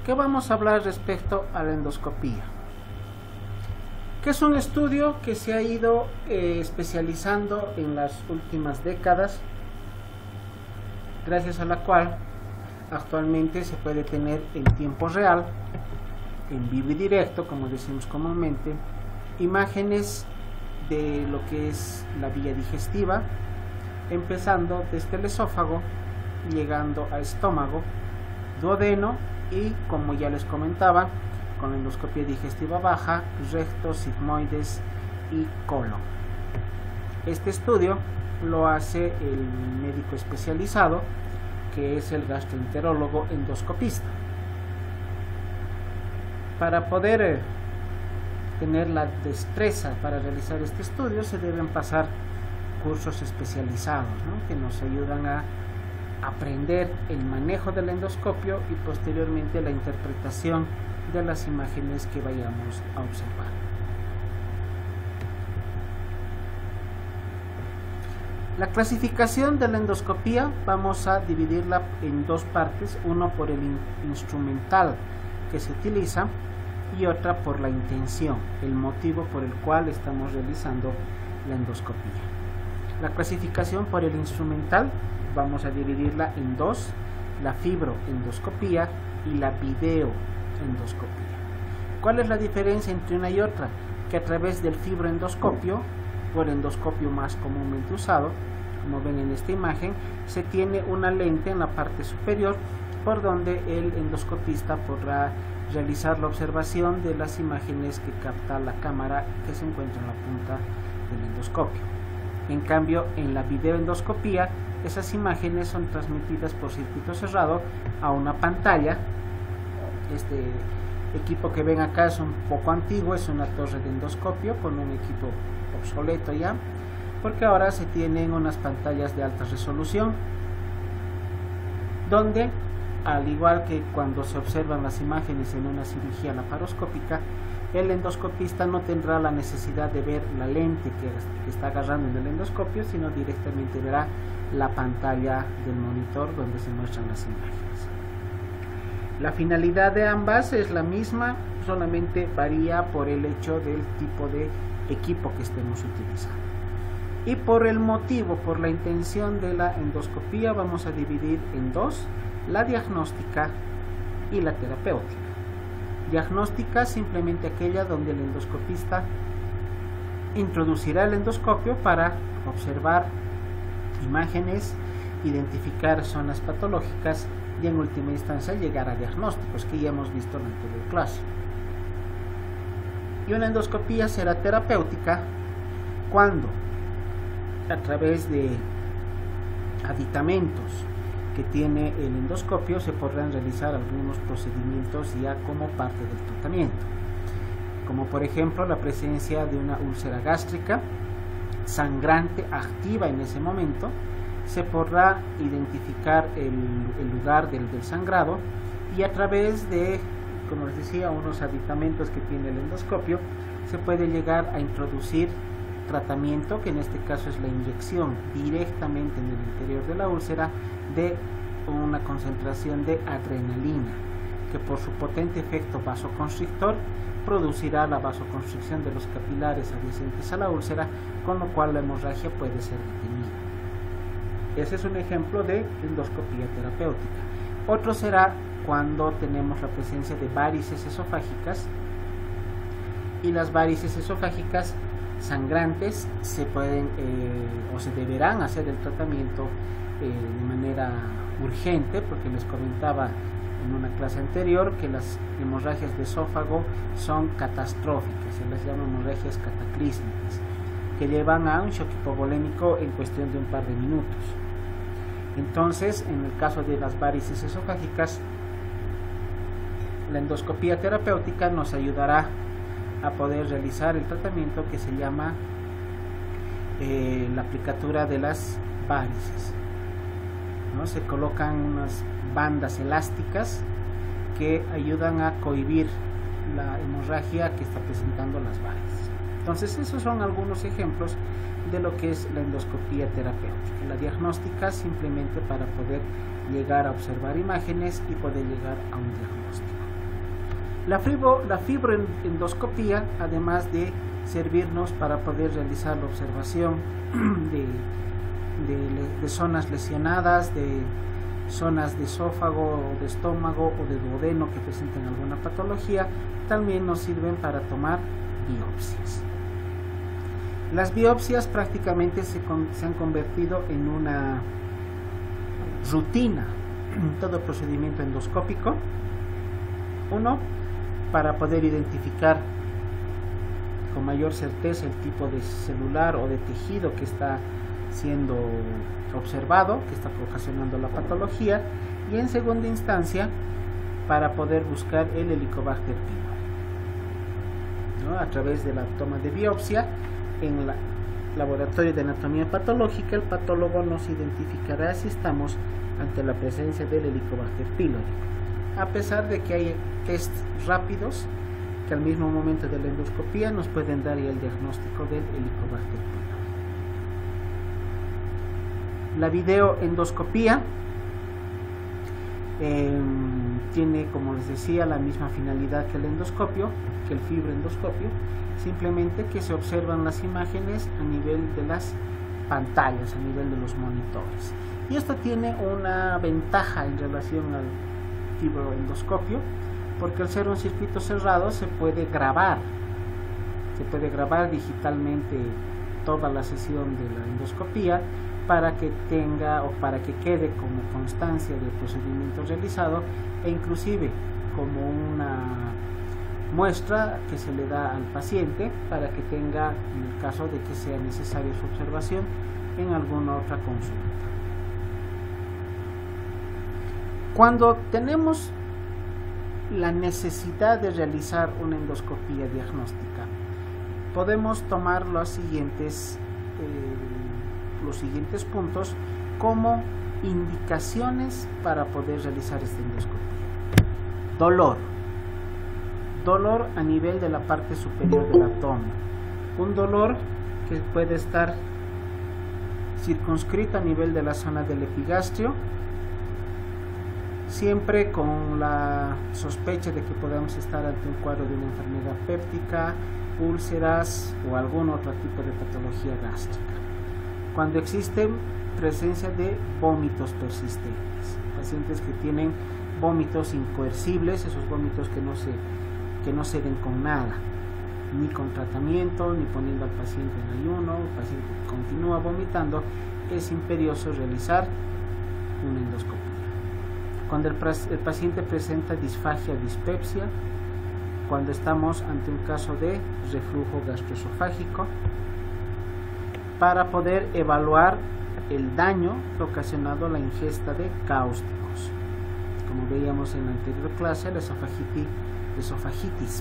¿Qué vamos a hablar respecto a la endoscopía? Que es un estudio que se ha ido especializando en las últimas décadas, gracias a la cual actualmente se puede tener en tiempo real, en vivo y directo, como decimos comúnmente, imágenes de lo que es la vía digestiva, empezando desde el esófago, llegando a estómago, duodeno y, como ya les comentaba, con la endoscopia digestiva baja, recto, sigmoides y colon. Este estudio lo hace el médico especializado, que es el gastroenterólogo endoscopista. Para poder tener la destreza para realizar este estudio, se deben pasar cursos especializados, ¿no?, que nos ayudan a aprender el manejo del endoscopio y posteriormente la interpretación de las imágenes que vayamos a observar. La clasificación de la endoscopía vamos a dividirla en dos partes, uno por el instrumental que se utiliza y otra por la intención, el motivo por el cual estamos realizando la endoscopía. La clasificación por el instrumental vamos a dividirla en dos: la fibroendoscopía y la videoendoscopía. ¿Cuál es la diferencia entre una y otra? Que a través del fibroendoscopio, o el endoscopio más comúnmente usado, como ven en esta imagen, se tiene una lente en la parte superior por donde el endoscopista podrá realizar la observación de las imágenes que capta la cámara que se encuentra en la punta del endoscopio. En cambio, en la videoendoscopía, esas imágenes son transmitidas por circuito cerrado a una pantalla. Este equipo que ven acá es un poco antiguo, es una torre de endoscopio con un equipo obsoleto ya, porque ahora se tienen unas pantallas de alta resolución, donde, al igual que cuando se observan las imágenes en una cirugía laparoscópica, el endoscopista no tendrá la necesidad de ver la lente que está agarrando en el endoscopio, sino directamente verá la pantalla del monitor donde se muestran las imágenes. La finalidad de ambas es la misma, solamente varía por el hecho del tipo de equipo que estemos utilizando. Y por el motivo, por la intención de la endoscopía, vamos a dividir en dos: la diagnóstica y la terapéutica. Diagnóstica, simplemente aquella donde el endoscopista introducirá el endoscopio para observar imágenes, identificar zonas patológicas y en última instancia llegar a diagnósticos, que ya hemos visto en la anterior clase. Y una endoscopía será terapéutica cuando, a través de aditamentos que tiene el endoscopio, se podrán realizar algunos procedimientos ya como parte del tratamiento, como por ejemplo la presencia de una úlcera gástrica sangrante activa en ese momento. Se podrá identificar el lugar del sangrado y a través de, como les decía, unos aditamentos que tiene el endoscopio, se puede llegar a introducir tratamiento, que en este caso es la inyección directamente en el interior de la úlcera de una concentración de adrenalina, que por su potente efecto vasoconstrictor producirá la vasoconstricción de los capilares adyacentes a la úlcera, con lo cual la hemorragia puede ser detenida. Ese es un ejemplo de endoscopía terapéutica. Otro será cuando tenemos la presencia de varices esofágicas, y las varices esofágicas sangrantes se pueden o se deberán hacer el tratamiento de manera urgente, porque les comentaba en una clase anterior que las hemorragias de esófago son catastróficas, se las llama hemorragias cataclísmicas, que llevan a un shock hipovolémico en cuestión de un par de minutos. Entonces, en el caso de las varices esofágicas, la endoscopía terapéutica nos ayudará a poder realizar el tratamiento que se llama la aplicatura de las varices, ¿no? Se colocan unas bandas elásticas que ayudan a cohibir la hemorragia que está presentando las varices. Entonces, esos son algunos ejemplos de lo que es la endoscopía terapéutica. La diagnóstica, simplemente para poder llegar a observar imágenes y poder llegar a un diagnóstico. La fibroendoscopía, además de servirnos para poder realizar la observación de zonas lesionadas, de zonas de esófago o de estómago o de duodeno que presenten alguna patología, también nos sirven para tomar biopsias. Las biopsias prácticamente se han convertido en una rutina en todo procedimiento endoscópico. Uno, para poder identificar con mayor certeza el tipo de celular o de tejido que está siendo observado, que está ocasionando la patología, y en segunda instancia para poder buscar el Helicobacter pylori, ¿no? A través de la toma de biopsia en el laboratorio de anatomía patológica, el patólogo nos identificará si estamos ante la presencia del Helicobacter pylori, a pesar de que hay test rápidos que al mismo momento de la endoscopía nos pueden dar el diagnóstico del Helicobacter pylori. La videoendoscopía tiene, como les decía, la misma finalidad que el endoscopio, que el fibroendoscopio, simplemente que se observan las imágenes a nivel de las pantallas, a nivel de los monitores. Y esto tiene una ventaja en relación al fibroendoscopio, porque al ser un circuito cerrado se puede grabar digitalmente toda la sesión de la endoscopía para que tenga o para que quede como constancia del procedimiento realizado, e inclusive como una muestra que se le da al paciente para que tenga, en el caso de que sea necesaria su observación, en alguna otra consulta. Cuando tenemos la necesidad de realizar una endoscopía diagnóstica, podemos tomar los siguientes puntos como indicaciones para poder realizar esta endoscopía. Dolor a nivel de la parte superior del abdomen, un dolor que puede estar circunscrito a nivel de la zona del epigastrio, siempre con la sospecha de que podamos estar ante un cuadro de una enfermedad péptica, úlceras o algún otro tipo de patología gástrica. Cuando existe presencia de vómitos persistentes, pacientes que tienen vómitos incoercibles, esos vómitos que no ceden con nada, ni con tratamiento, ni poniendo al paciente en ayuno, el paciente continúa vomitando, es imperioso realizar una endoscopia. Cuando el paciente presenta disfagia o dispepsia, cuando estamos ante un caso de reflujo gastroesofágico, para poder evaluar el daño ocasionado la ingesta de cáusticos. Como veíamos en la anterior clase, la esofagitis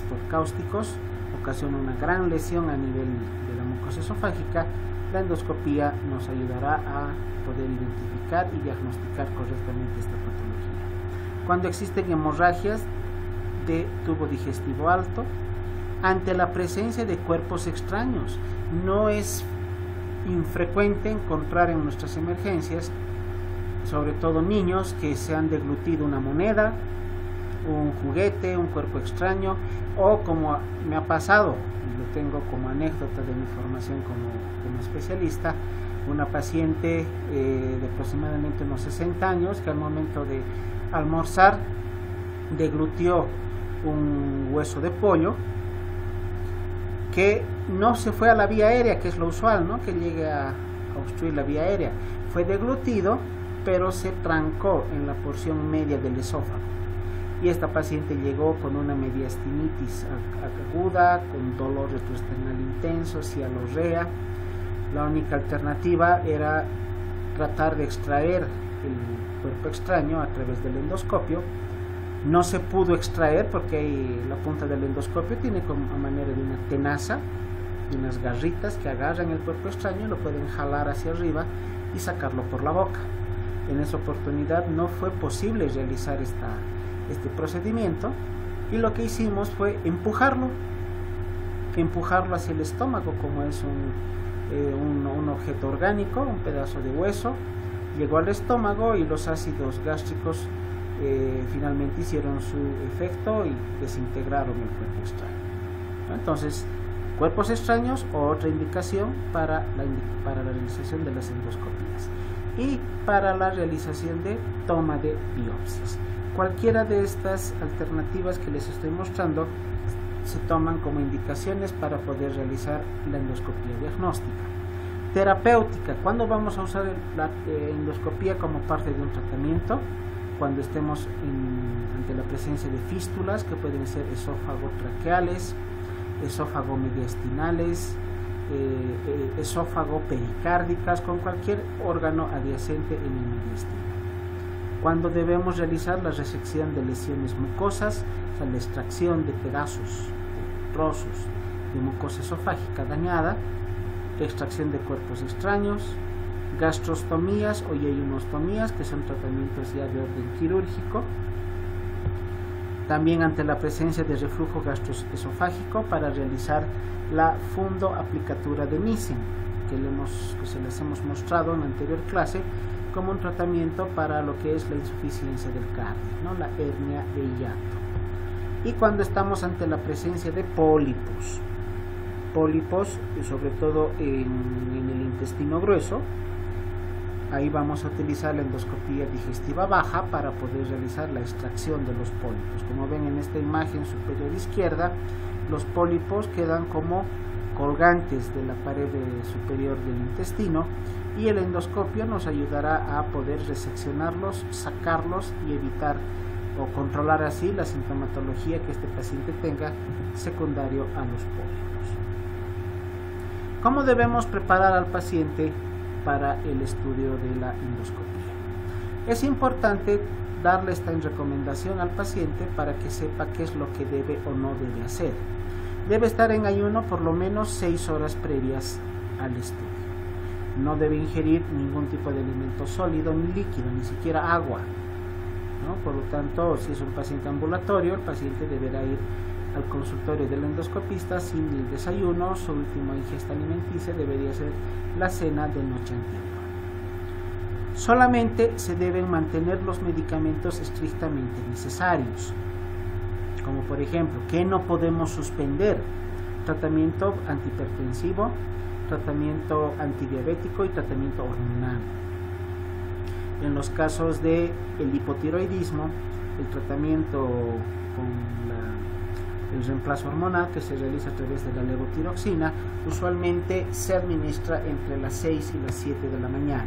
por cáusticos ocasiona una gran lesión a nivel de la mucosa esofágica. La endoscopía nos ayudará a poder identificar y diagnosticar correctamente esta patología. Cuando existen hemorragias de tubo digestivo alto, ante la presencia de cuerpos extraños, no es infrecuente encontrar en nuestras emergencias, sobre todo niños que se han deglutido una moneda, un juguete, un cuerpo extraño, o como me ha pasado, y lo tengo como anécdota de mi formación como especialista, una paciente de aproximadamente unos 60 años que al momento de almorzar deglutió un hueso de pollo que no se fue a la vía aérea, que es lo usual, ¿no? Que llegue a obstruir la vía aérea. Fue deglutido, pero se trancó en la porción media del esófago. Y esta paciente llegó con una mediastinitis aguda, con dolor retroesternal intenso, cialorrea. La única alternativa era tratar de extraer el cuerpo extraño a través del endoscopio. No se pudo extraer porque la punta del endoscopio tiene como a manera de una tenaza, de unas garritas que agarran el cuerpo extraño, lo pueden jalar hacia arriba y sacarlo por la boca. En esa oportunidad no fue posible realizar este procedimiento, y lo que hicimos fue empujarlo hacia el estómago, como es un objeto orgánico, un pedazo de hueso. Llegó al estómago y los ácidos gástricos finalmente hicieron su efecto y desintegraron el cuerpo extraño, ¿no? Entonces, cuerpos extraños, otra indicación para la realización de las endoscopías y para la realización de toma de biopsias. Cualquiera de estas alternativas que les estoy mostrando se toman como indicaciones para poder realizar la endoscopía diagnóstica. Terapéutica, ¿cuándo vamos a usar la endoscopía como parte de un tratamiento? Cuando estemos ante la presencia de fístulas que pueden ser esófago-traqueales, esófago-mediastinales, esófago-pericárdicas, con cualquier órgano adyacente en el mediastino. Cuando debemos realizar la resección de lesiones mucosas, o sea, la extracción de pedazos, trozos de mucosa esofágica dañada, extracción de cuerpos extraños, gastrostomías o yeyunostomías, que son tratamientos ya de orden quirúrgico. También ante la presencia de reflujo gastroesofágico, para realizar la fundoaplicatura de Nissen, que se les hemos mostrado en la anterior clase como un tratamiento para lo que es la insuficiencia del cardio, ¿no? La hernia de hiato. Y cuando estamos ante la presencia de pólipos, sobre todo en el intestino grueso, ahí vamos a utilizar la endoscopía digestiva baja para poder realizar la extracción de los pólipos. Como ven en esta imagen superior izquierda, los pólipos quedan como colgantes de la pared superior del intestino, y el endoscopio nos ayudará a poder reseccionarlos, sacarlos y evitar o controlar así la sintomatología que este paciente tenga secundario a los pólipos. ¿Cómo debemos preparar al paciente para el estudio de la endoscopía? Es importante darle esta recomendación al paciente para que sepa qué es lo que debe o no debe hacer. Debe estar en ayuno por lo menos 6 horas previas al estudio. No debe ingerir ningún tipo de alimento sólido ni líquido, ni siquiera agua, ¿no? Por lo tanto, si es un paciente ambulatorio, el paciente deberá ir al consultorio del endoscopista sin el desayuno. Su última ingesta alimenticia debería ser la cena de noche anterior. Solamente se deben mantener los medicamentos estrictamente necesarios, como por ejemplo, que no podemos suspender: tratamiento antihipertensivo, tratamiento antidiabético y tratamiento hormonal. En los casos de el hipotiroidismo, el tratamiento con el reemplazo hormonal, que se realiza a través de la levotiroxina, usualmente se administra entre las 6 y las 7 de la mañana.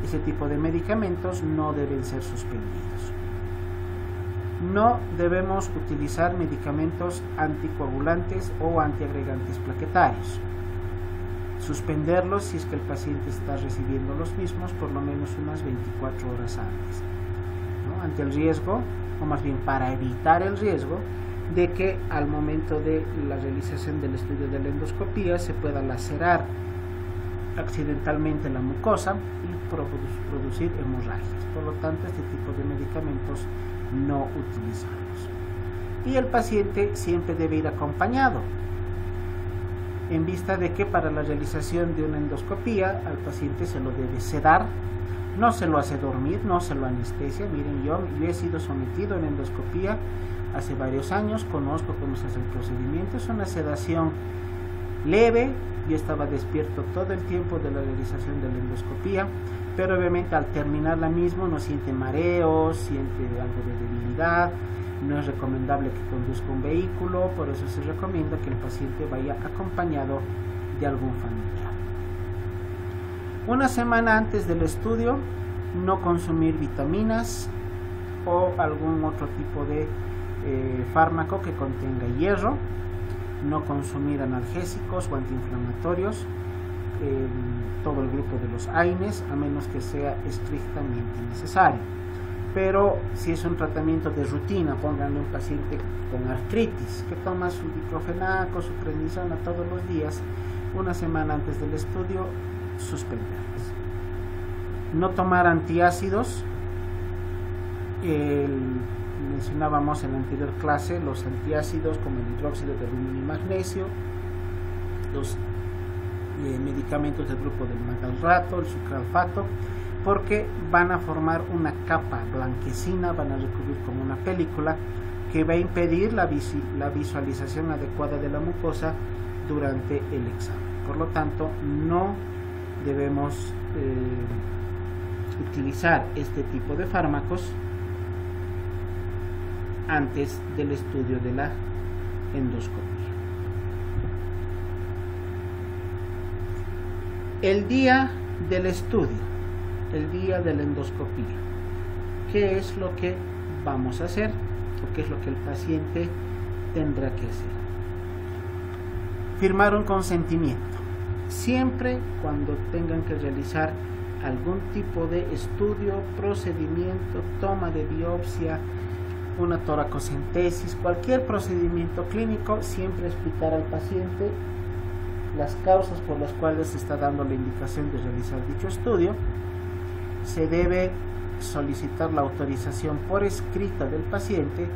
Ese tipo de medicamentos no deben ser suspendidos. No debemos utilizar medicamentos anticoagulantes o antiagregantes plaquetarios. Suspenderlos si es que el paciente está recibiendo los mismos por lo menos unas 24 horas antes, ¿no? Ante el riesgo, o más bien para evitar el riesgo de que al momento de la realización del estudio de la endoscopía se pueda lacerar accidentalmente la mucosa y producir hemorragias. Por lo tanto, este tipo de medicamentos no utilizamos. Y el paciente siempre debe ir acompañado, en vista de que para la realización de una endoscopía al paciente se lo debe sedar, no se lo hace dormir, no se lo anestesia. Miren, yo he sido sometido a una endoscopía hace varios años, conozco cómo se hace el procedimiento. Es una sedación leve, yo estaba despierto todo el tiempo de la realización de la endoscopía, pero obviamente al terminar la misma uno siente mareos, siente algo de debilidad. No es recomendable que conduzca un vehículo, por eso se recomienda que el paciente vaya acompañado de algún familiar. Una semana antes del estudio, no consumir vitaminas o algún otro tipo de fármaco que contenga hierro, no consumir analgésicos o antiinflamatorios, todo el grupo de los AINES, a menos que sea estrictamente necesario. Pero si es un tratamiento de rutina, pónganle un paciente con artritis que toma su diclofenaco, su prednisona todos los días, una semana antes del estudio, suspenderlas. No tomar antiácidos. Mencionábamos en la anterior clase los antiácidos como el hidróxido de aluminio y magnesio, los medicamentos del grupo del magalrato, el sucralfato. porque van a formar una capa blanquecina, van a recubrir como una película que va a impedir la visualización adecuada de la mucosa durante el examen. Por lo tanto, no debemos utilizar este tipo de fármacos antes del estudio de la endoscopia. El día del estudio, el día de la endoscopia, ¿qué es lo que vamos a hacer o qué es lo que el paciente tendrá que hacer? Firmar un consentimiento. Siempre cuando tengan que realizar algún tipo de estudio, procedimiento, toma de biopsia, una toracocentesis, cualquier procedimiento clínico, siempre explicar al paciente las causas por las cuales se está dando la indicación de realizar dicho estudio. Se debe solicitar la autorización por escrita del paciente,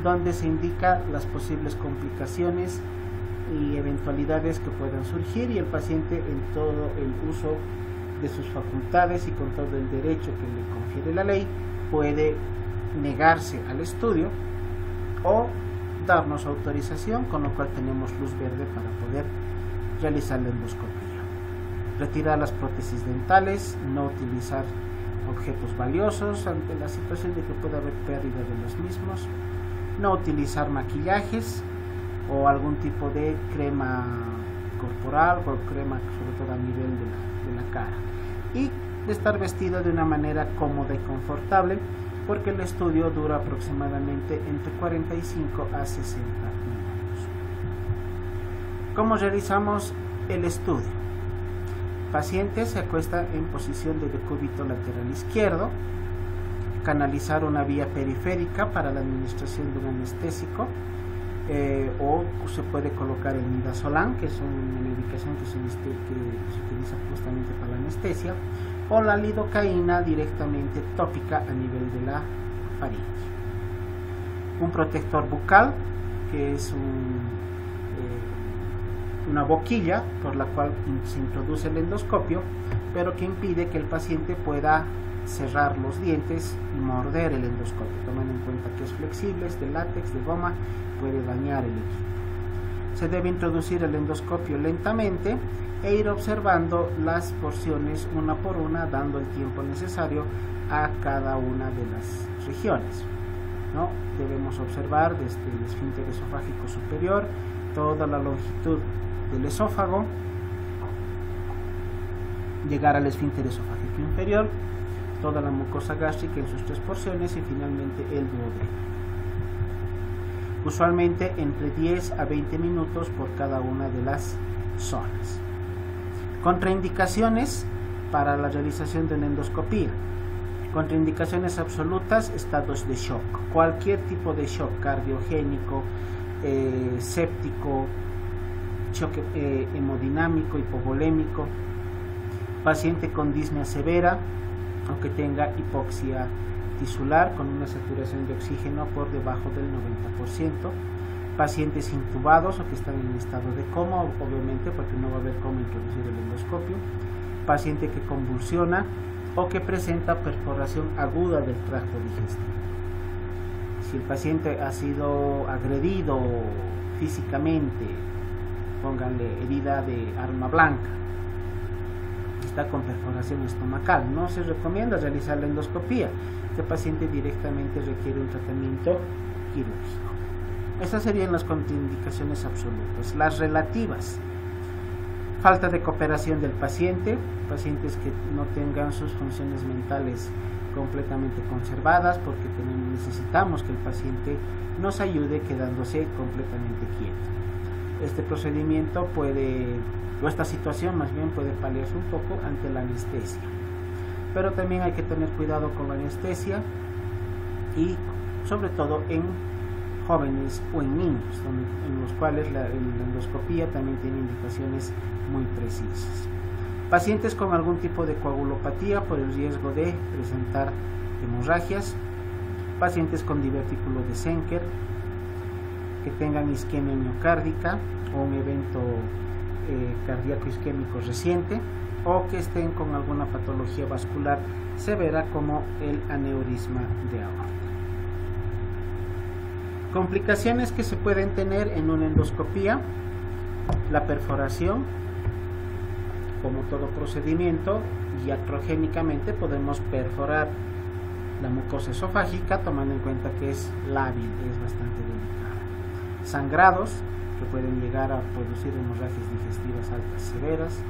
donde se indica las posibles complicaciones y eventualidades que puedan surgir, y el paciente, en todo el uso de sus facultades y con todo el derecho que le confiere la ley, puede negarse al estudio o darnos autorización, con lo cual tenemos luz verde para poder realizar la endoscopia. Retirar las prótesis dentales, no utilizar objetos valiosos ante la situación de que pueda haber pérdida de los mismos, no utilizar maquillajes o algún tipo de crema corporal o crema sobre todo a nivel de la cara, y de estar vestido de una manera cómoda y confortable, porque el estudio dura aproximadamente entre 45 a 60 minutos. ¿Cómo realizamos el estudio? El paciente se acuesta en posición de decúbito lateral izquierdo, canalizar una vía periférica para la administración de un anestésico, o se puede colocar el midazolam, que es una medicación que se utiliza justamente para la anestesia, o la lidocaína directamente tópica a nivel de la faringe. Un protector bucal, que es una boquilla por la cual se introduce el endoscopio, pero que impide que el paciente pueda cerrar los dientes y morder el endoscopio, tomando en cuenta que es flexible, es de látex, de goma, puede dañar el equipo. Se debe introducir el endoscopio lentamente e ir observando las porciones una por una, dando el tiempo necesario a cada una de las regiones, ¿no? Debemos observar desde el esfínter esofágico superior toda la longitud del esófago, llegar al esfínter esofágico inferior, toda la mucosa gástrica en sus 3 porciones y finalmente el duodeno. Usualmente entre 10 a 20 minutos por cada una de las zonas. Contraindicaciones para la realización de una endoscopía. Contraindicaciones absolutas: estados de shock. Cualquier tipo de shock cardiogénico, séptico, choque hemodinámico, hipovolémico, paciente con disnea severa o que tenga hipoxia tisular con una saturación de oxígeno por debajo del 90%, pacientes intubados o que están en estado de coma, obviamente porque no va a haber cómo introducir el endoscopio, paciente que convulsiona o que presenta perforación aguda del tracto digestivo. Si el paciente ha sido agredido físicamente, pónganle herida de arma blanca, está con perforación estomacal, no se recomienda realizar la endoscopía. Este paciente directamente requiere un tratamiento quirúrgico. Esas serían las contraindicaciones absolutas. Las relativas: falta de cooperación del paciente, pacientes que no tengan sus funciones mentales completamente conservadas, porque necesitamos que el paciente nos ayude quedándose completamente quieto. Este procedimiento o esta situación más bien puede paliarse un poco ante la anestesia, pero también hay que tener cuidado con la anestesia y sobre todo en jóvenes o en niños, en los cuales la endoscopía también tiene indicaciones muy precisas. Pacientes con algún tipo de coagulopatía por el riesgo de presentar hemorragias, pacientes con divertículo de Senker, que tengan isquemia miocárdica o un evento cardíaco isquémico reciente, o que estén con alguna patología vascular severa como el aneurisma de aorta. Complicaciones que se pueden tener en una endoscopía: la perforación. Como todo procedimiento, iatrogénicamente podemos perforar la mucosa esofágica, tomando en cuenta que es lábil, es bastante delicada. Sangrados que pueden llegar a producir hemorragias digestivas altas severas.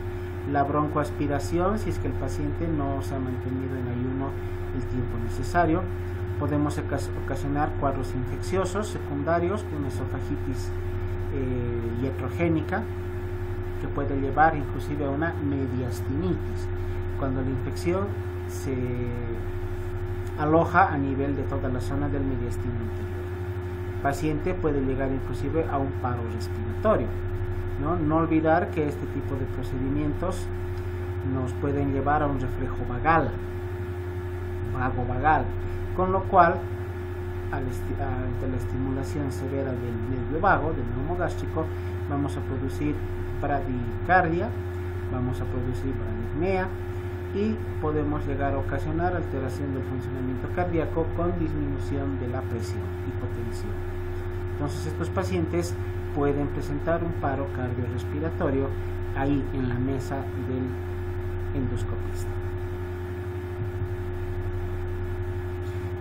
La broncoaspiración, si es que el paciente no se ha mantenido en ayuno el tiempo necesario. Podemos ocasionar cuadros infecciosos secundarios, una esofagitis iatrogénica, que puede llevar inclusive a una mediastinitis, cuando la infección se aloja a nivel de toda la zona del mediastino anterior. El paciente puede llegar inclusive a un paro respiratorio. No olvidar que este tipo de procedimientos nos pueden llevar a un reflejo vagal, vagovagal, con lo cual ante la estimulación severa del nervio vago, del neumo gástrico, vamos a producir bradicardia, vamos a producir bradipnea y podemos llegar a ocasionar alteración del funcionamiento cardíaco con disminución de la presión, hipotensión. Entonces estos pacientes pueden presentar un paro cardiorrespiratorio ahí en la mesa del endoscopista.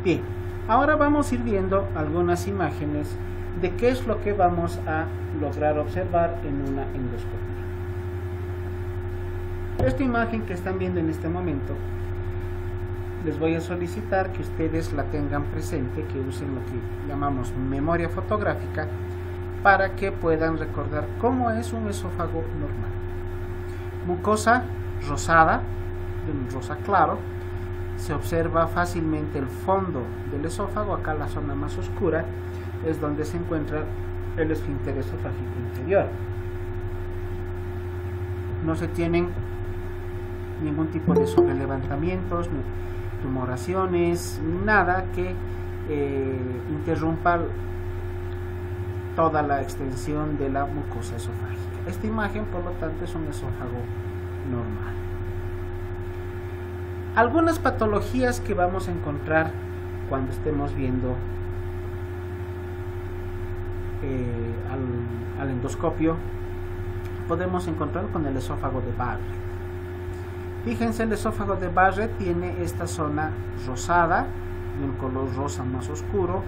Bien, ahora vamos a ir viendo algunas imágenes de qué es lo que vamos a lograr observar en una endoscopia. Esta imagen que están viendo en este momento, les voy a solicitar que ustedes la tengan presente, que usen lo que llamamos memoria fotográfica, para que puedan recordar cómo es un esófago normal. Mucosa rosada, de un rosa claro, se observa fácilmente el fondo del esófago. Acá la zona más oscura es donde se encuentra el esfínter esofágico inferior. No se tienen ningún tipo de sobrelevantamientos, tumoraciones, nada que interrumpa toda la extensión de la mucosa esofágica. Esta imagen, por lo tanto, es un esófago normal. Algunas patologías que vamos a encontrar cuando estemos viendo al endoscopio, podemos encontrar con el esófago de Barrett. Fíjense, el esófago de Barrett tiene esta zona rosada, de un color rosa más oscuro,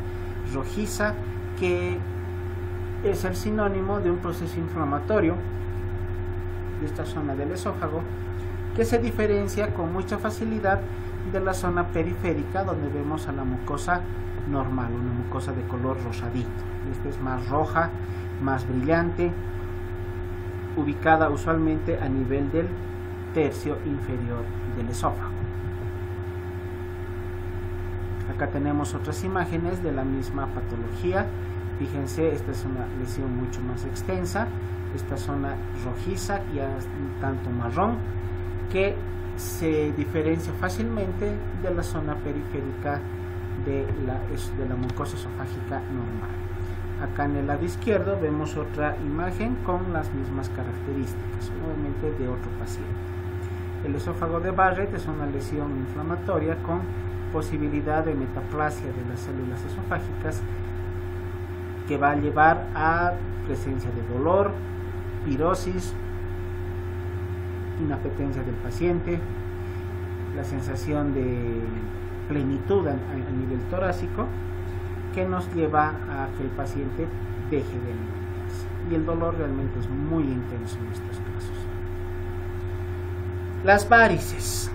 rojiza, que es el sinónimo de un proceso inflamatorio de esta zona del esófago, que se diferencia con mucha facilidad de la zona periférica, donde vemos a la mucosa normal, una mucosa de color rosadito. Esta es más roja, más brillante, ubicada usualmente a nivel del tercio inferior del esófago. Acá tenemos otras imágenes de la misma patología. Fíjense, esta es una lesión mucho más extensa, esta zona rojiza y un tanto marrón, que se diferencia fácilmente de la zona periférica de la mucosa esofágica normal. Acá en el lado izquierdo vemos otra imagen con las mismas características, nuevamente de otro paciente. El esófago de Barrett es una lesión inflamatoria con posibilidad de metaplasia de las células esofágicas, que va a llevar a presencia de dolor, pirosis, inapetencia del paciente, la sensación de plenitud a nivel torácico, que nos lleva a que el paciente deje de alimentarse. Y el dolor realmente es muy intenso en estos casos. Las varices.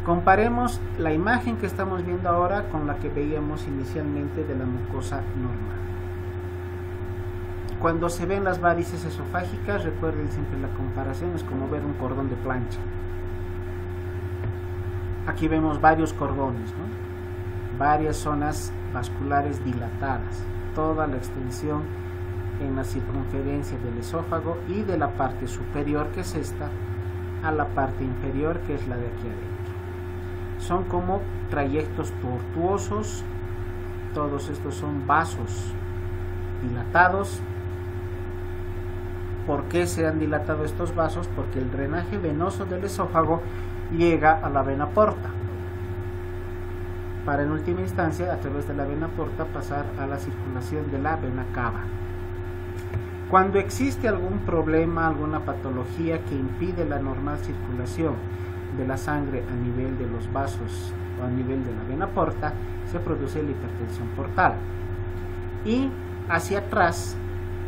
Comparemos la imagen que estamos viendo ahora con la que veíamos inicialmente de la mucosa normal. Cuando se ven las varices esofágicas, recuerden siempre la comparación, es como ver un cordón de plancha. Aquí vemos varios cordones, ¿no? Varias zonas vasculares dilatadas, toda la extensión en la circunferencia del esófago y de la parte superior, que es esta, a la parte inferior, que es la de aquí adentro. Son como trayectos tortuosos, todos estos son vasos dilatados ¿Por qué se han dilatado estos vasos? Porque el drenaje venoso del esófago llega a la vena porta, para en última instancia, a través de la vena porta, pasar a la circulación de la vena cava. Cuando existe algún problema, alguna patología que impide la normal circulación de la sangre a nivel de los vasos o a nivel de la vena porta, se produce la hipertensión portal. Y hacia atrás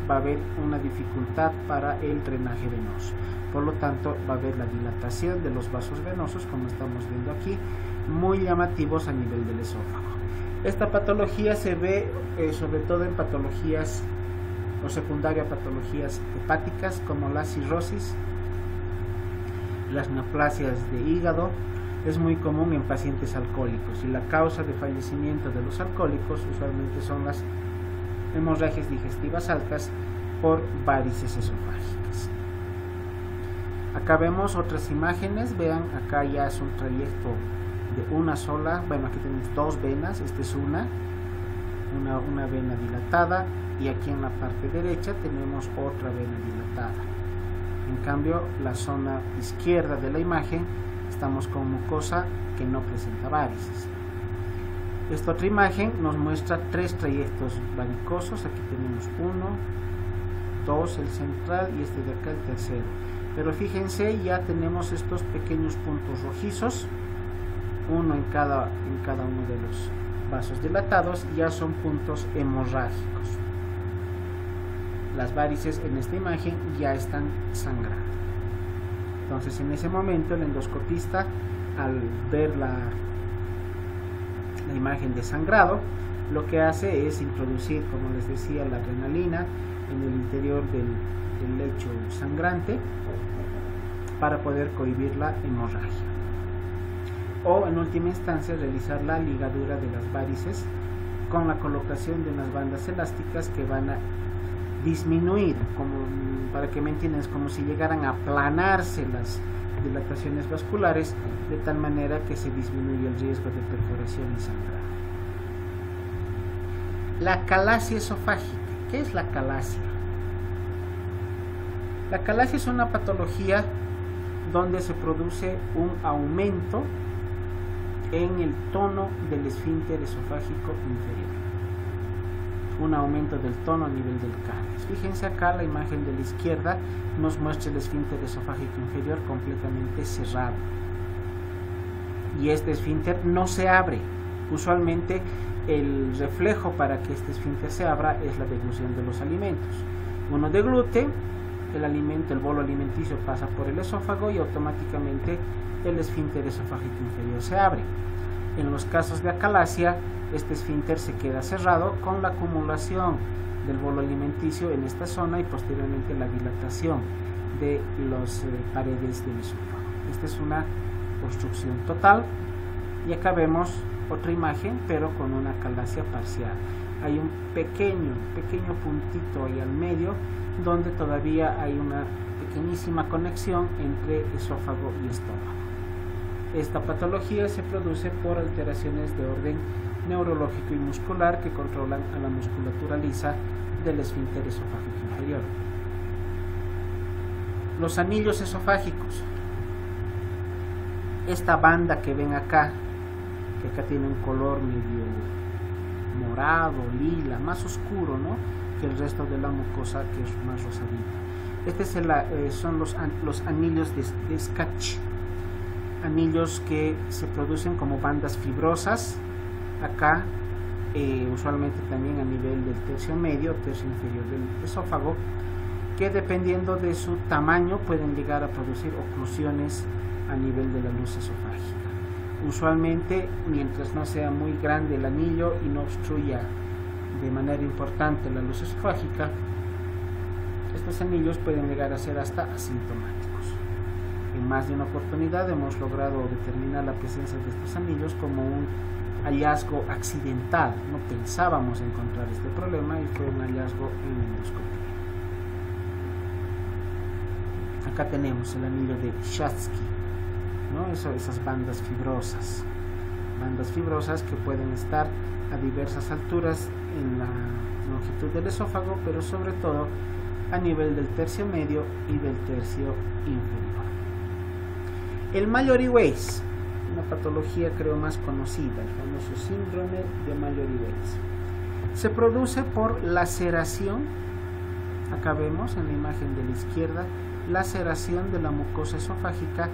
va a haber una dificultad para el drenaje venoso. Por lo tanto, va a haber la dilatación de los vasos venosos, como estamos viendo aquí, muy llamativos a nivel del esófago. Esta patología se ve sobre todo en patologías o secundaria patologías hepáticas como la cirrosis, las neoplasias de hígado. Es muy común en pacientes alcohólicos y la causa de fallecimiento de los alcohólicos usualmente son las hemorragias digestivas altas por varices esofágicas. Acá vemos otras imágenes. Vean, acá ya es un trayecto de una sola, bueno, aquí tenemos dos venas. Esta es una vena dilatada, y aquí en la parte derecha tenemos otra vena dilatada. En cambio, la zona izquierda de la imagen estamos con mucosa que no presenta varices. Esta otra imagen nos muestra tres trayectos varicosos. Aquí tenemos uno, dos, el central, y este de acá el tercero. Pero fíjense, ya tenemos estos pequeños puntos rojizos, uno en cada uno de los vasos dilatados, ya son puntos hemorrágicos. Las varices en esta imagen ya están sangrando. Entonces, en ese momento el endoscopista, al ver la imagen de sangrado, lo que hace es introducir, como les decía, la adrenalina en el interior del lecho sangrante para poder cohibir la hemorragia, o en última instancia realizar la ligadura de las varices con la colocación de unas bandas elásticas que van a disminuir, como para que me entiendan, es como si llegaran a aplanarse las dilataciones vasculares, de tal manera que se disminuye el riesgo de perforación y sangrado. La calasia esofágica. ¿Qué es la calasia? La calasia es una patología donde se produce un aumento en el tono del esfínter esofágico inferior, un aumento del tono a nivel del cáliz. Fíjense acá, la imagen de la izquierda nos muestra el esfínter esofágico inferior completamente cerrado, y este esfínter no se abre. Usualmente el reflejo para que este esfínter se abra es la deglución de los alimentos. Uno deglute el alimento, el bolo alimenticio pasa por el esófago y automáticamente el esfínter esofágico inferior se abre. En los casos de acalasia, este esfínter se queda cerrado con la acumulación del bolo alimenticio en esta zona y posteriormente la dilatación de las paredes del esófago. Esta es una obstrucción total, y acá vemos otra imagen pero con una calasia parcial. Hay un pequeño puntito ahí al medio donde todavía hay una pequeñísima conexión entre esófago y estómago. Esta patología se produce por alteraciones de orden neurológico y muscular que controlan a la musculatura lisa del esfínter esofágico inferior. Los anillos esofágicos. Esta banda que ven acá, que acá tiene un color medio morado, lila, más oscuro, ¿no?, que el resto de la mucosa, que es más rosadita. Este son los anillos de Scratch, anillos que se producen como bandas fibrosas acá, usualmente también a nivel del tercio medio, tercio inferior del esófago, que dependiendo de su tamaño pueden llegar a producir oclusiones a nivel de la luz esofágica. Usualmente, mientras no sea muy grande el anillo y no obstruya de manera importante la luz esofágica, estos anillos pueden llegar a ser hasta asintomáticos. En más de una oportunidad hemos logrado determinar la presencia de estos anillos como un hallazgo accidental. No pensábamos encontrar este problema y fue un hallazgo en endoscopia. Acá tenemos el anillo de Schatzky, ¿no? Esas bandas fibrosas que pueden estar a diversas alturas en la longitud del esófago, pero sobre todo a nivel del tercio medio y del tercio inferior. El Mallory-Weiss, una patología creo más conocida, el famoso síndrome de Mallory-Weiss, se produce por laceración. Acá vemos en la imagen de la izquierda laceración de la mucosa esofágica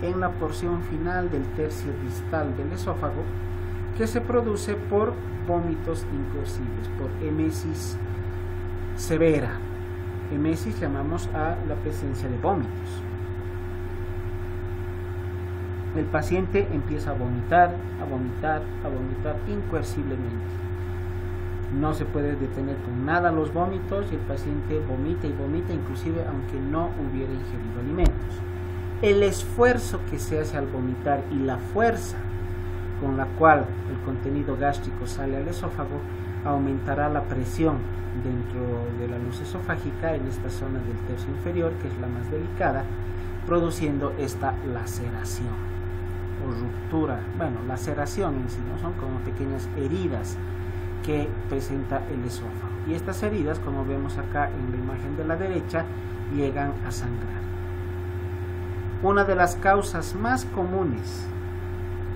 en la porción final del tercio distal del esófago, que se produce por vómitos incoercibles, por emesis severa. Emesis llamamos a la presencia de vómitos. El paciente empieza a vomitar incoerciblemente. No se puede detener con nada los vómitos y el paciente vomita y vomita, inclusive aunque no hubiera ingerido alimentos. El esfuerzo que se hace al vomitar y la fuerza con la cual el contenido gástrico sale al esófago aumentará la presión dentro de la luz esofágica en esta zona del tercio inferior, que es la más delicada, produciendo esta laceración o ruptura. Bueno, laceración en sí, ¿no? Son como pequeñas heridas que presenta el esófago, y estas heridas, como vemos acá en la imagen de la derecha, llegan a sangrar. Una de las causas más comunes,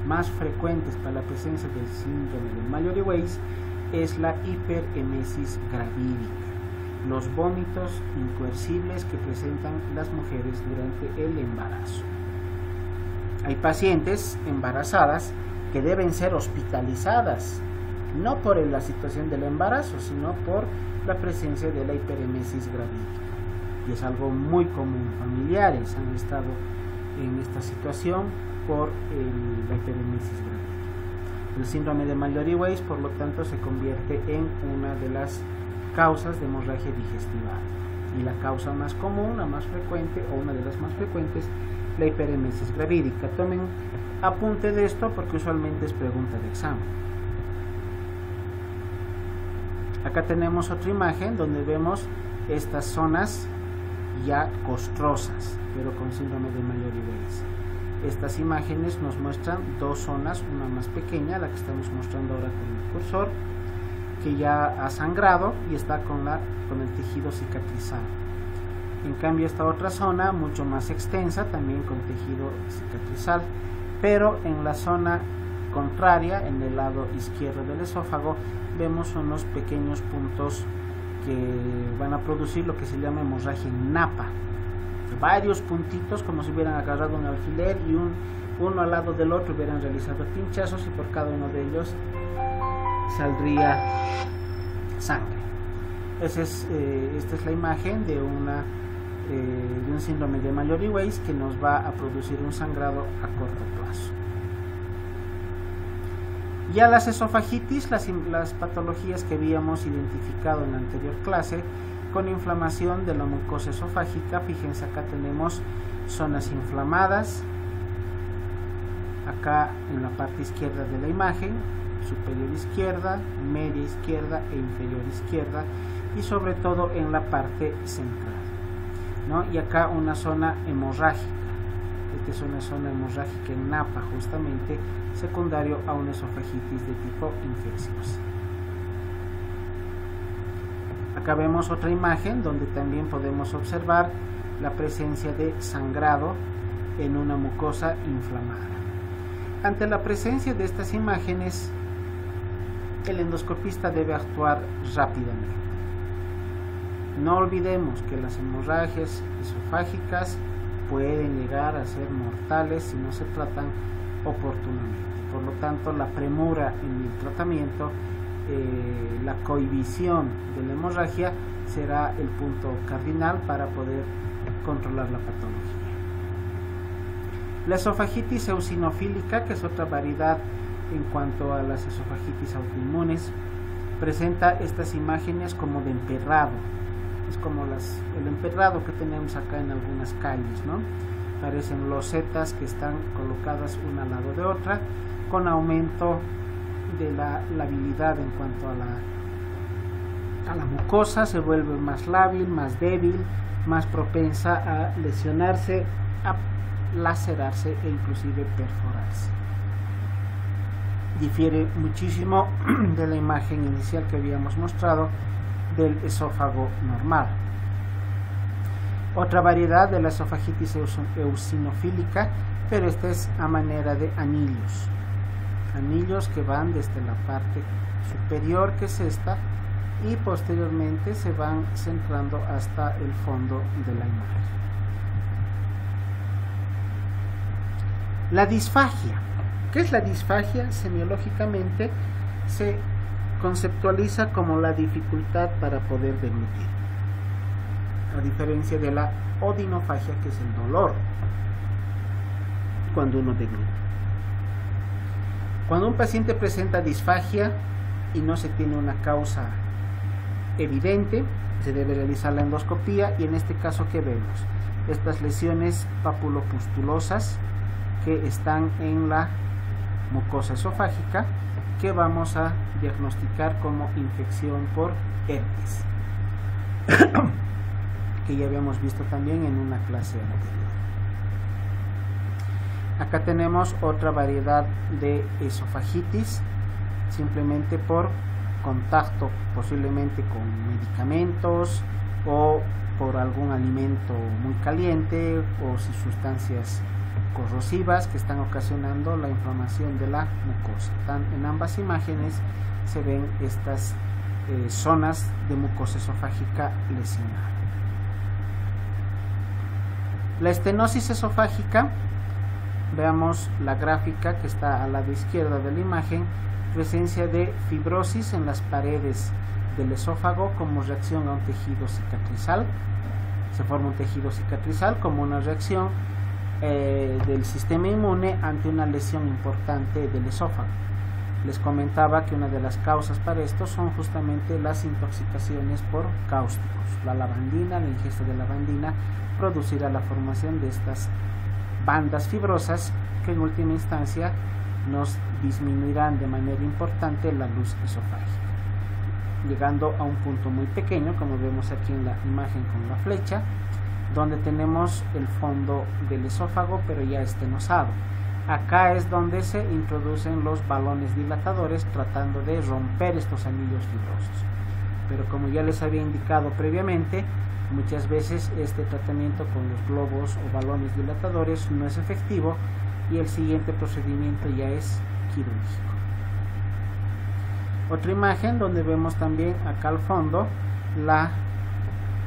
más frecuentes para la presencia del síndrome de Mallory-Weiss es la hiperemesis gravídica, los vómitos incoercibles que presentan las mujeres durante el embarazo. Hay pacientes embarazadas que deben ser hospitalizadas, no por la situación del embarazo, sino por la presencia de la hiperemesis gravídica. Y es algo muy común. Familiares han estado en esta situación por la hiperemesis gravídica. El síndrome de Mallory-Weiss, por lo tanto, se convierte en una de las causas de hemorragia digestiva. Y la causa más común, la más frecuente, o una de las más frecuentes, la hiperemesis gravídica. Tomen apunte de esto porque usualmente es pregunta de examen. Acá tenemos otra imagen donde vemos estas zonas ya costrosas, pero con síndrome de Mallory-Weiss. Estas imágenes nos muestran dos zonas, una más pequeña, la que estamos mostrando ahora con el cursor, que ya ha sangrado y está con el tejido cicatrizado. En cambio, esta otra zona, mucho más extensa, también con tejido cicatrizal, pero en la zona contraria, en el lado izquierdo del esófago, vemos unos pequeños puntos que van a producir lo que se llama hemorragia en napa. Varios puntitos, como si hubieran agarrado un alfiler y uno al lado del otro hubieran realizado pinchazos, y por cada uno de ellos saldría sangre. Esta es la imagen de un síndrome de Mallory-Weiss que nos va a producir un sangrado a corto plazo. Ya las esofagitis, las patologías que habíamos identificado en la anterior clase, con inflamación de la mucosa esofágica. Fíjense, acá tenemos zonas inflamadas, acá en la parte izquierda de la imagen, superior izquierda, media izquierda e inferior izquierda, y sobre todo en la parte central, ¿no? Y acá una zona hemorrágica. Esta es una zona hemorrágica en napa, justamente secundario a una esofagitis de tipo infecciosa. Acá vemos otra imagen donde también podemos observar la presencia de sangrado en una mucosa inflamada. Ante la presencia de estas imágenes, el endoscopista debe actuar rápidamente. No olvidemos que las hemorragias esofágicas pueden llegar a ser mortales si no se tratan oportunamente. Por lo tanto, la premura en el tratamiento, la cohibición de la hemorragia será el punto cardinal para poder controlar la patología. La esofagitis eosinofílica, que es otra variedad en cuanto a las esofagitis autoinmunes, presenta estas imágenes como de emperrado. Es como el emperrado que tenemos acá en algunas calles, ¿no? Parecen losetas que están colocadas una al lado de otra, con aumento de la labilidad en cuanto a la mucosa. Se vuelve más lábil, más débil, más propensa a lesionarse, a lacerarse e inclusive perforarse. Difiere muchísimo de la imagen inicial que habíamos mostrado del esófago normal. Otra variedad de la esofagitis eosinofílica, pero esta es a manera de anillos. Anillos que van desde la parte superior, que es esta, y posteriormente se van centrando hasta el fondo de la imagen. La disfagia. ¿Qué es la disfagia? Semiológicamente se conceptualiza como la dificultad para poder deglutir, a diferencia de la odinofagia, que es el dolor cuando uno degluta. Cuando un paciente presenta disfagia y no se tiene una causa evidente, se debe realizar la endoscopía, y en este caso, ¿qué vemos? Estas lesiones papulopustulosas que están en la mucosa esofágica, que vamos a diagnosticar como infección por herpes, que ya habíamos visto también en una clase anterior. Acá tenemos otra variedad de esofagitis, simplemente por contacto posiblemente con medicamentos o por algún alimento muy caliente o sustancias corrosivas que están ocasionando la inflamación de la mucosa. En ambas imágenes se ven estas zonas de mucosa esofágica lesionada. La estenosis esofágica, veamos la gráfica que está al lado izquierdo de la imagen, presencia de fibrosis en las paredes del esófago como reacción a un tejido cicatrizal. Se forma un tejido cicatrizal como una reacción del sistema inmune ante una lesión importante del esófago. Les comentaba que una de las causas para esto son justamente las intoxicaciones por cáusticos. La lavandina, la ingesta de lavandina producirá la formación de estas bandas fibrosas que en última instancia nos disminuirán de manera importante la luz esofágica, llegando a un punto muy pequeño, como vemos aquí en la imagen con la flecha, donde tenemos el fondo del esófago pero ya estenosado. Acá es donde se introducen los balones dilatadores tratando de romper estos anillos fibrosos, pero como ya les había indicado previamente, muchas veces este tratamiento con los globos o balones dilatadores no es efectivo y el siguiente procedimiento ya es quirúrgico. Otra imagen donde vemos también acá al fondo la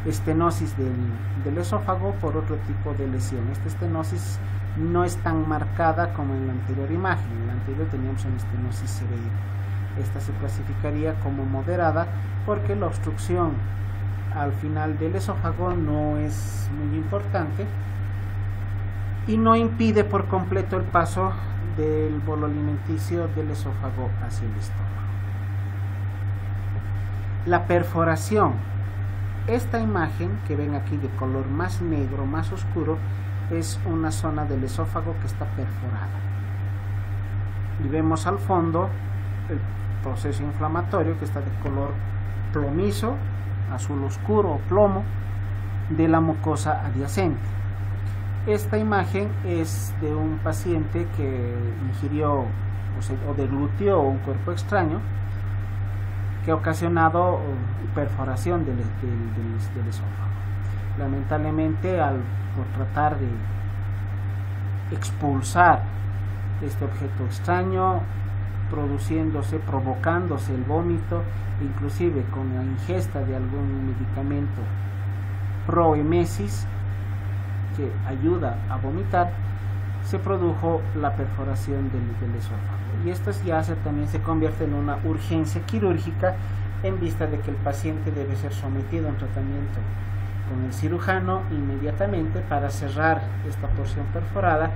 estenosis del esófago por otro tipo de lesión. Esta estenosis no es tan marcada como en la anterior imagen. En la anterior teníamos una estenosis severa. Esta se clasificaría como moderada porque la obstrucción al final del esófago no es muy importante y no impide por completo el paso del bolo alimenticio del esófago hacia el estómago. La perforación. Esta imagen que ven aquí de color más negro, más oscuro, es una zona del esófago que está perforada. Y vemos al fondo el proceso inflamatorio que está de color plomizo, azul oscuro o plomo, de la mucosa adyacente. Esta imagen es de un paciente que ingirió o deglutió un cuerpo extraño que ha ocasionado perforación del esófago. Lamentablemente, por tratar de expulsar este objeto extraño, provocándose el vómito, inclusive con la ingesta de algún medicamento proemesis que ayuda a vomitar, se produjo la perforación del esófago. Y esto también se convierte en una urgencia quirúrgica en vista de que el paciente debe ser sometido a un tratamiento con el cirujano inmediatamente para cerrar esta porción perforada.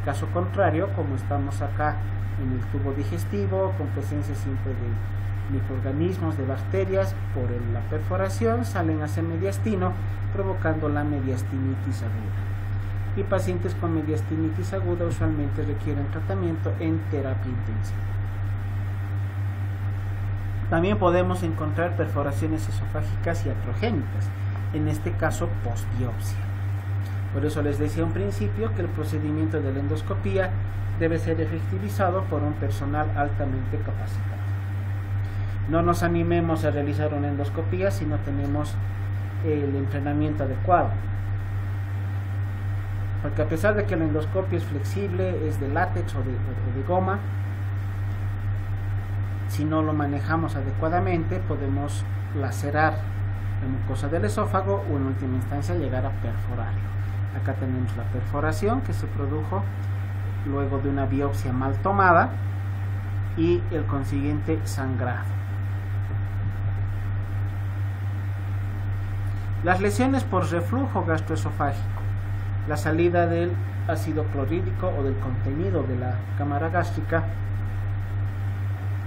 Caso contrario, como estamos acá en el tubo digestivo, con presencia siempre de microorganismos, de bacterias, por la perforación salen hacia el mediastino, provocando la mediastinitis aguda. Y pacientes con mediastinitis aguda usualmente requieren tratamiento en terapia intensiva. También podemos encontrar perforaciones esofágicas iatrogénicas, en este caso postbiopsia. Por eso les decía a un principio que el procedimiento de la endoscopía debe ser efectivizado por un personal altamente capacitado. No nos animemos a realizar una endoscopía si no tenemos el entrenamiento adecuado. porque a pesar de que el endoscopio es flexible, es de látex o de goma, si no lo manejamos adecuadamente podemos lacerar la mucosa del esófago o en última instancia llegar a perforarlo. Acá tenemos la perforación que se produjo luego de una biopsia mal tomada y el consiguiente sangrado. Las lesiones por reflujo gastroesofágico, la salida del ácido clorhídrico o del contenido de la cámara gástrica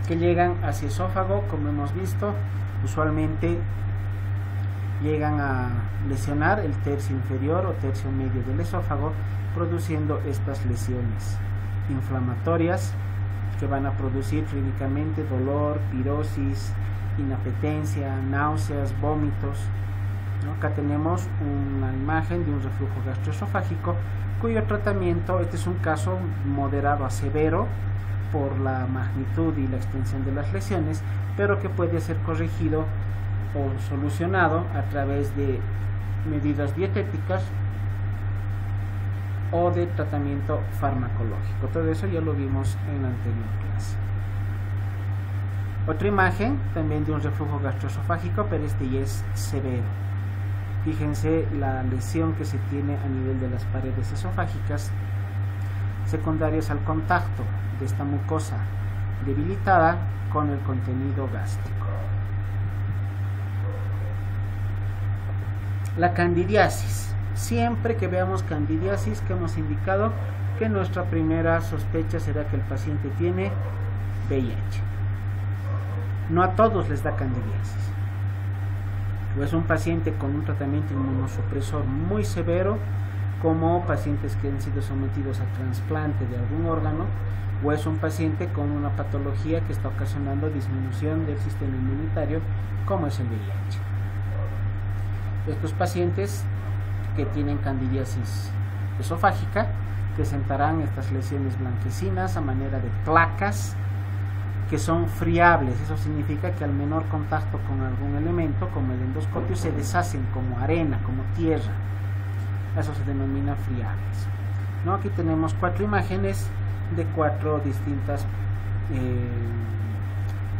que llegan hacia esófago, como hemos visto, usualmente llegan a lesionar el tercio inferior o tercio medio del esófago, produciendo estas lesiones inflamatorias que van a producir clínicamente dolor, pirosis, inapetencia, náuseas, vómitos. Acá tenemos una imagen de un reflujo gastroesofágico cuyo tratamiento, este es un caso moderado a severo por la magnitud y la extensión de las lesiones, pero que puede ser corregido o solucionado a través de medidas dietéticas o de tratamiento farmacológico. Todo eso ya lo vimos en la anterior clase. Otra imagen también de un reflujo gastroesofágico, pero este ya es severo. Fíjense la lesión que se tiene a nivel de las paredes esofágicas secundarias al contacto de esta mucosa debilitada con el contenido gástrico. La candidiasis. Siempre que veamos candidiasis, que hemos indicado que nuestra primera sospecha será que el paciente tiene VIH. No a todos les da candidiasis. O es un paciente con un tratamiento inmunosupresor muy severo, como pacientes que han sido sometidos a trasplante de algún órgano, o es un paciente con una patología que está ocasionando disminución del sistema inmunitario, como es el VIH. Estos pacientes que tienen candidiasis esofágica presentarán estas lesiones blanquecinas a manera de placas que son friables. Eso significa que al menor contacto con algún elemento como el endoscopio se deshacen como arena, como tierra. Eso se denomina friables. Aquí tenemos 4 imágenes de 4 distintas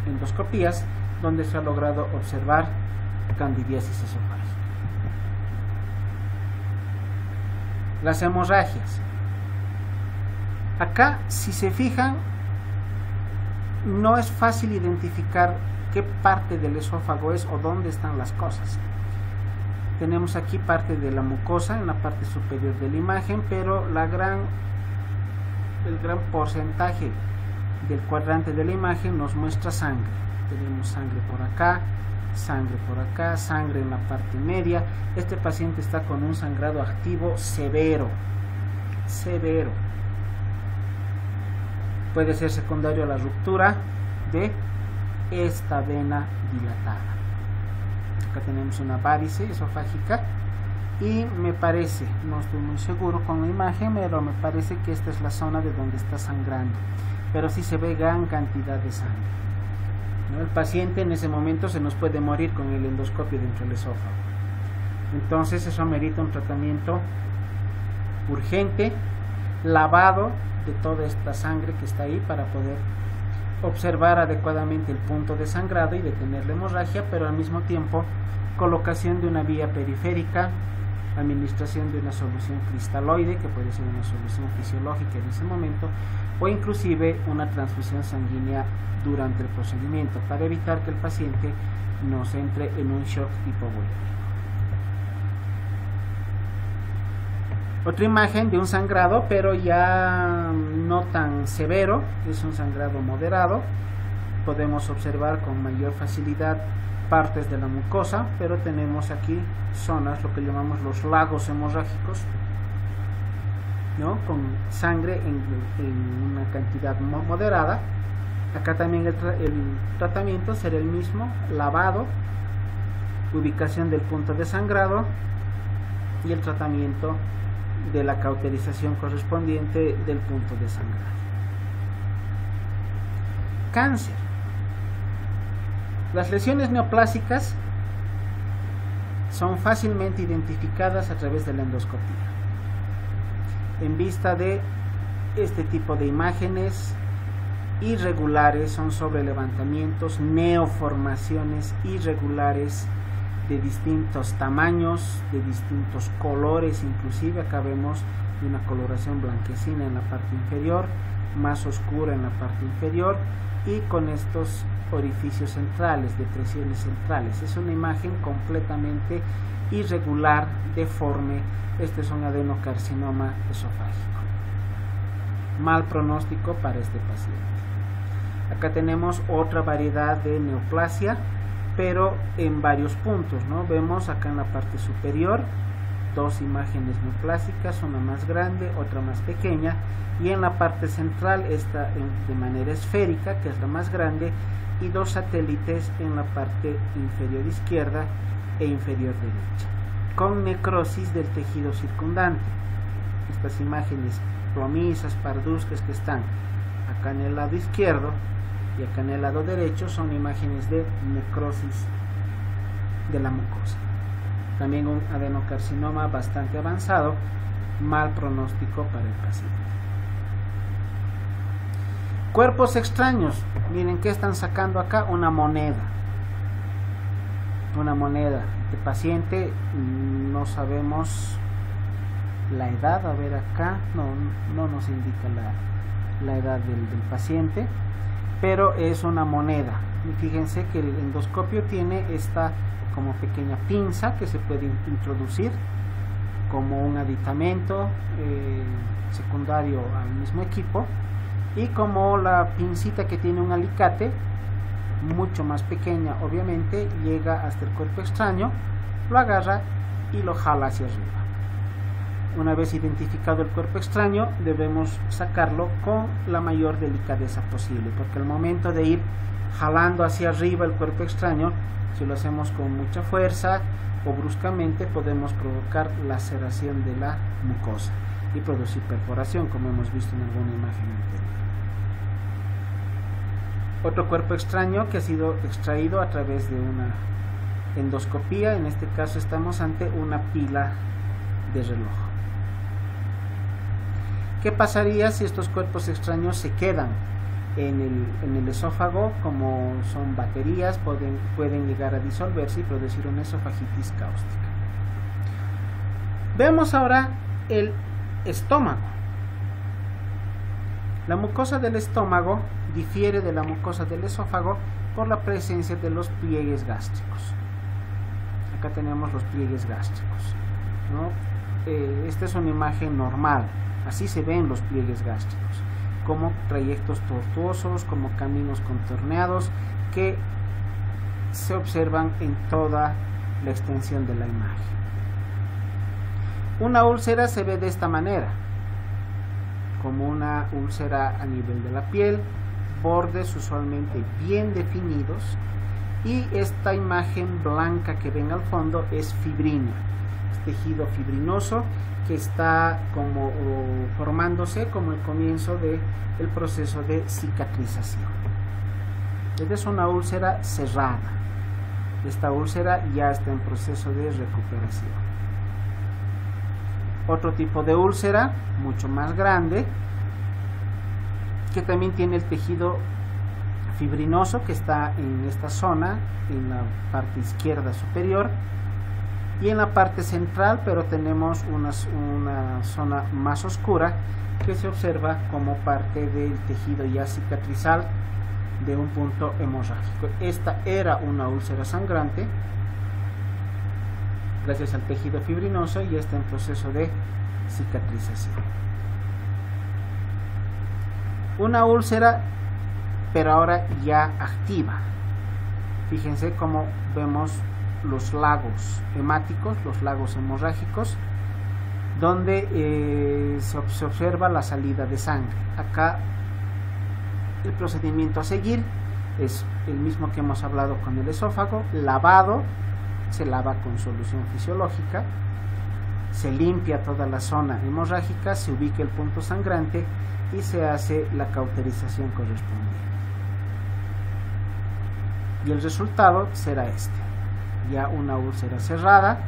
endoscopías donde se ha logrado observar candidiasis esofágica. Las hemorragias. Acá, si se fijan, no es fácil identificar qué parte del esófago es o dónde están las cosas. Tenemos aquí parte de la mucosa en la parte superior de la imagen, pero el gran porcentaje del cuadrante de la imagen nos muestra sangre. Tenemos sangre por acá, sangre en la parte media. Este paciente está con un sangrado activo severo. Puede ser secundario a la ruptura de esta vena dilatada. Acá tenemos una varice esofágica y me parece, no estoy muy seguro con la imagen, pero me parece que esta es la zona de donde está sangrando, pero sí se ve gran cantidad de sangre. El paciente en ese momento se nos puede morir con el endoscopio dentro del esófago. Entonces eso amerita un tratamiento urgente, lavado de toda esta sangre que está ahí para poder observar adecuadamente el punto de sangrado y detener la hemorragia, pero al mismo tiempo colocación de una vía periférica, administración de una solución cristaloide, que puede ser una solución fisiológica en ese momento, o inclusive una transfusión sanguínea durante el procedimiento para evitar que el paciente nos entre en un shock hipovolémico. Otra imagen de un sangrado, pero ya no tan severo, es un sangrado moderado. Podemos observar con mayor facilidad partes de la mucosa, pero tenemos aquí zonas, lo que llamamos los lagos hemorrágicos, con sangre en una cantidad moderada. Acá también el tratamiento será el mismo: lavado, ubicación del punto de sangrado y el tratamiento de la cauterización correspondiente del punto de sangrado. Cáncer. Las lesiones neoplásicas son fácilmente identificadas a través de la endoscopía. En vista de este tipo de imágenes irregulares, son sobre levantamientos, neoformaciones irregulares de distintos tamaños, de distintos colores, inclusive acá vemos una coloración blanquecina en la parte inferior, más oscura en la parte inferior, y con estos orificios centrales, depresiones centrales. Es una imagen completamente irregular, deforme. Este es un adenocarcinoma esofágico. Mal pronóstico para este paciente. Acá tenemos otra variedad de neoplasia, pero en varios puntos, ¿no? Vemos acá en la parte superior dos imágenes neoplásicas, una más grande, otra más pequeña, y en la parte central esta de manera esférica, que es la más grande, y dos satélites en la parte inferior izquierda e inferior derecha, con necrosis del tejido circundante. Estas imágenes plomizas, parduzcas que están acá en el lado izquierdo y acá en el lado derecho son imágenes de necrosis de la mucosa. También un adenocarcinoma bastante avanzado, mal pronóstico para el paciente. Cuerpos extraños. Miren que están sacando acá una moneda. Una moneda. Este paciente no sabemos la edad. A ver acá, no nos indica la edad del paciente, pero es una moneda. Y fíjense que el endoscopio tiene esta como pequeña pinza que se puede introducir como un aditamento secundario al mismo equipo, y como la pincita que tiene un alicate mucho más pequeña, obviamente llega hasta el cuerpo extraño, lo agarra y lo jala hacia arriba. Una vez identificado el cuerpo extraño, debemos sacarlo con la mayor delicadeza posible, porque al momento de ir jalando hacia arriba el cuerpo extraño, si lo hacemos con mucha fuerza o bruscamente, podemos provocar laceración de la mucosa y producir perforación, como hemos visto en alguna imagen anterior. Otro cuerpo extraño que ha sido extraído a través de una endoscopía. En este caso estamos ante una pila de reloj. ¿Qué pasaría si estos cuerpos extraños se quedan en el esófago? Como son baterías, pueden llegar a disolverse y producir una esofagitis cáustica. Veamos ahora el estómago. La mucosa del estómago difiere de la mucosa del esófago por la presencia de los pliegues gástricos. Acá tenemos los pliegues gástricos, ¿no? Esta es una imagen normal, así se ven los pliegues gástricos, como trayectos tortuosos, como caminos contorneados que se observan en toda la extensión de la imagen. Una úlcera se ve de esta manera, como una úlcera a nivel de la piel, bordes usualmente bien definidos, y esta imagen blanca que ven al fondo es fibrina, es tejido fibrinoso que está como formándose como el comienzo del proceso de cicatrización. Esta es una úlcera cerrada. Esta úlcera ya está en proceso de recuperación. Otro tipo de úlcera, mucho más grande, que también tiene el tejido fibrinoso que está en esta zona, en la parte izquierda superior, y en la parte central, pero tenemos una zona más oscura que se observa como parte del tejido ya cicatrizal de un punto hemorrágico. Esta era una úlcera sangrante gracias al tejido fibrinoso y está en proceso de cicatrización. Una úlcera, pero ahora ya activa. Fíjense cómo vemos los lagos hemáticos, los lagos hemorrágicos, donde se observa la salida de sangre. Acá el procedimiento a seguir es el mismo que hemos hablado con el esófago: lavado, se lava con solución fisiológica, se limpia toda la zona hemorrágica, se ubica el punto sangrante y se hace la cauterización correspondiente. Y el resultado será este: ya una úlcera cerrada,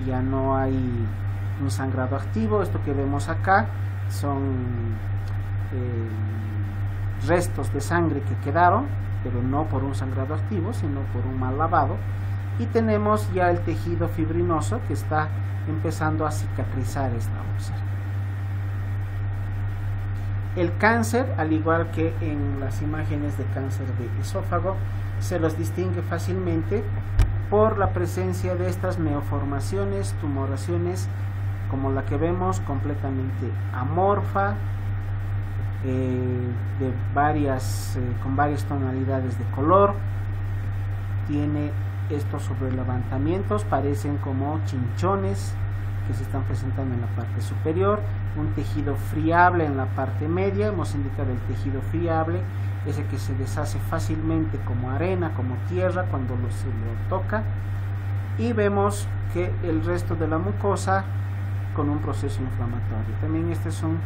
ya no hay un sangrado activo. Esto que vemos acá son restos de sangre que quedaron, pero no por un sangrado activo, sino por un mal lavado. Y tenemos ya el tejido fibrinoso que está empezando a cicatrizar esta úlcera. El cáncer, al igual que en las imágenes de cáncer de esófago, se los distingue fácilmente por la presencia de estas neoformaciones, tumoraciones, como la que vemos, completamente amorfa, con varias tonalidades de color. Tiene estos sobrelevantamientos, parecen como chinchones que se están presentando en la parte superior, un tejido friable en la parte media. Hemos indicado el tejido friable, ese que se deshace fácilmente como arena, como tierra cuando se lo toca, y vemos que el resto de la mucosa con un proceso inflamatorio. También este es un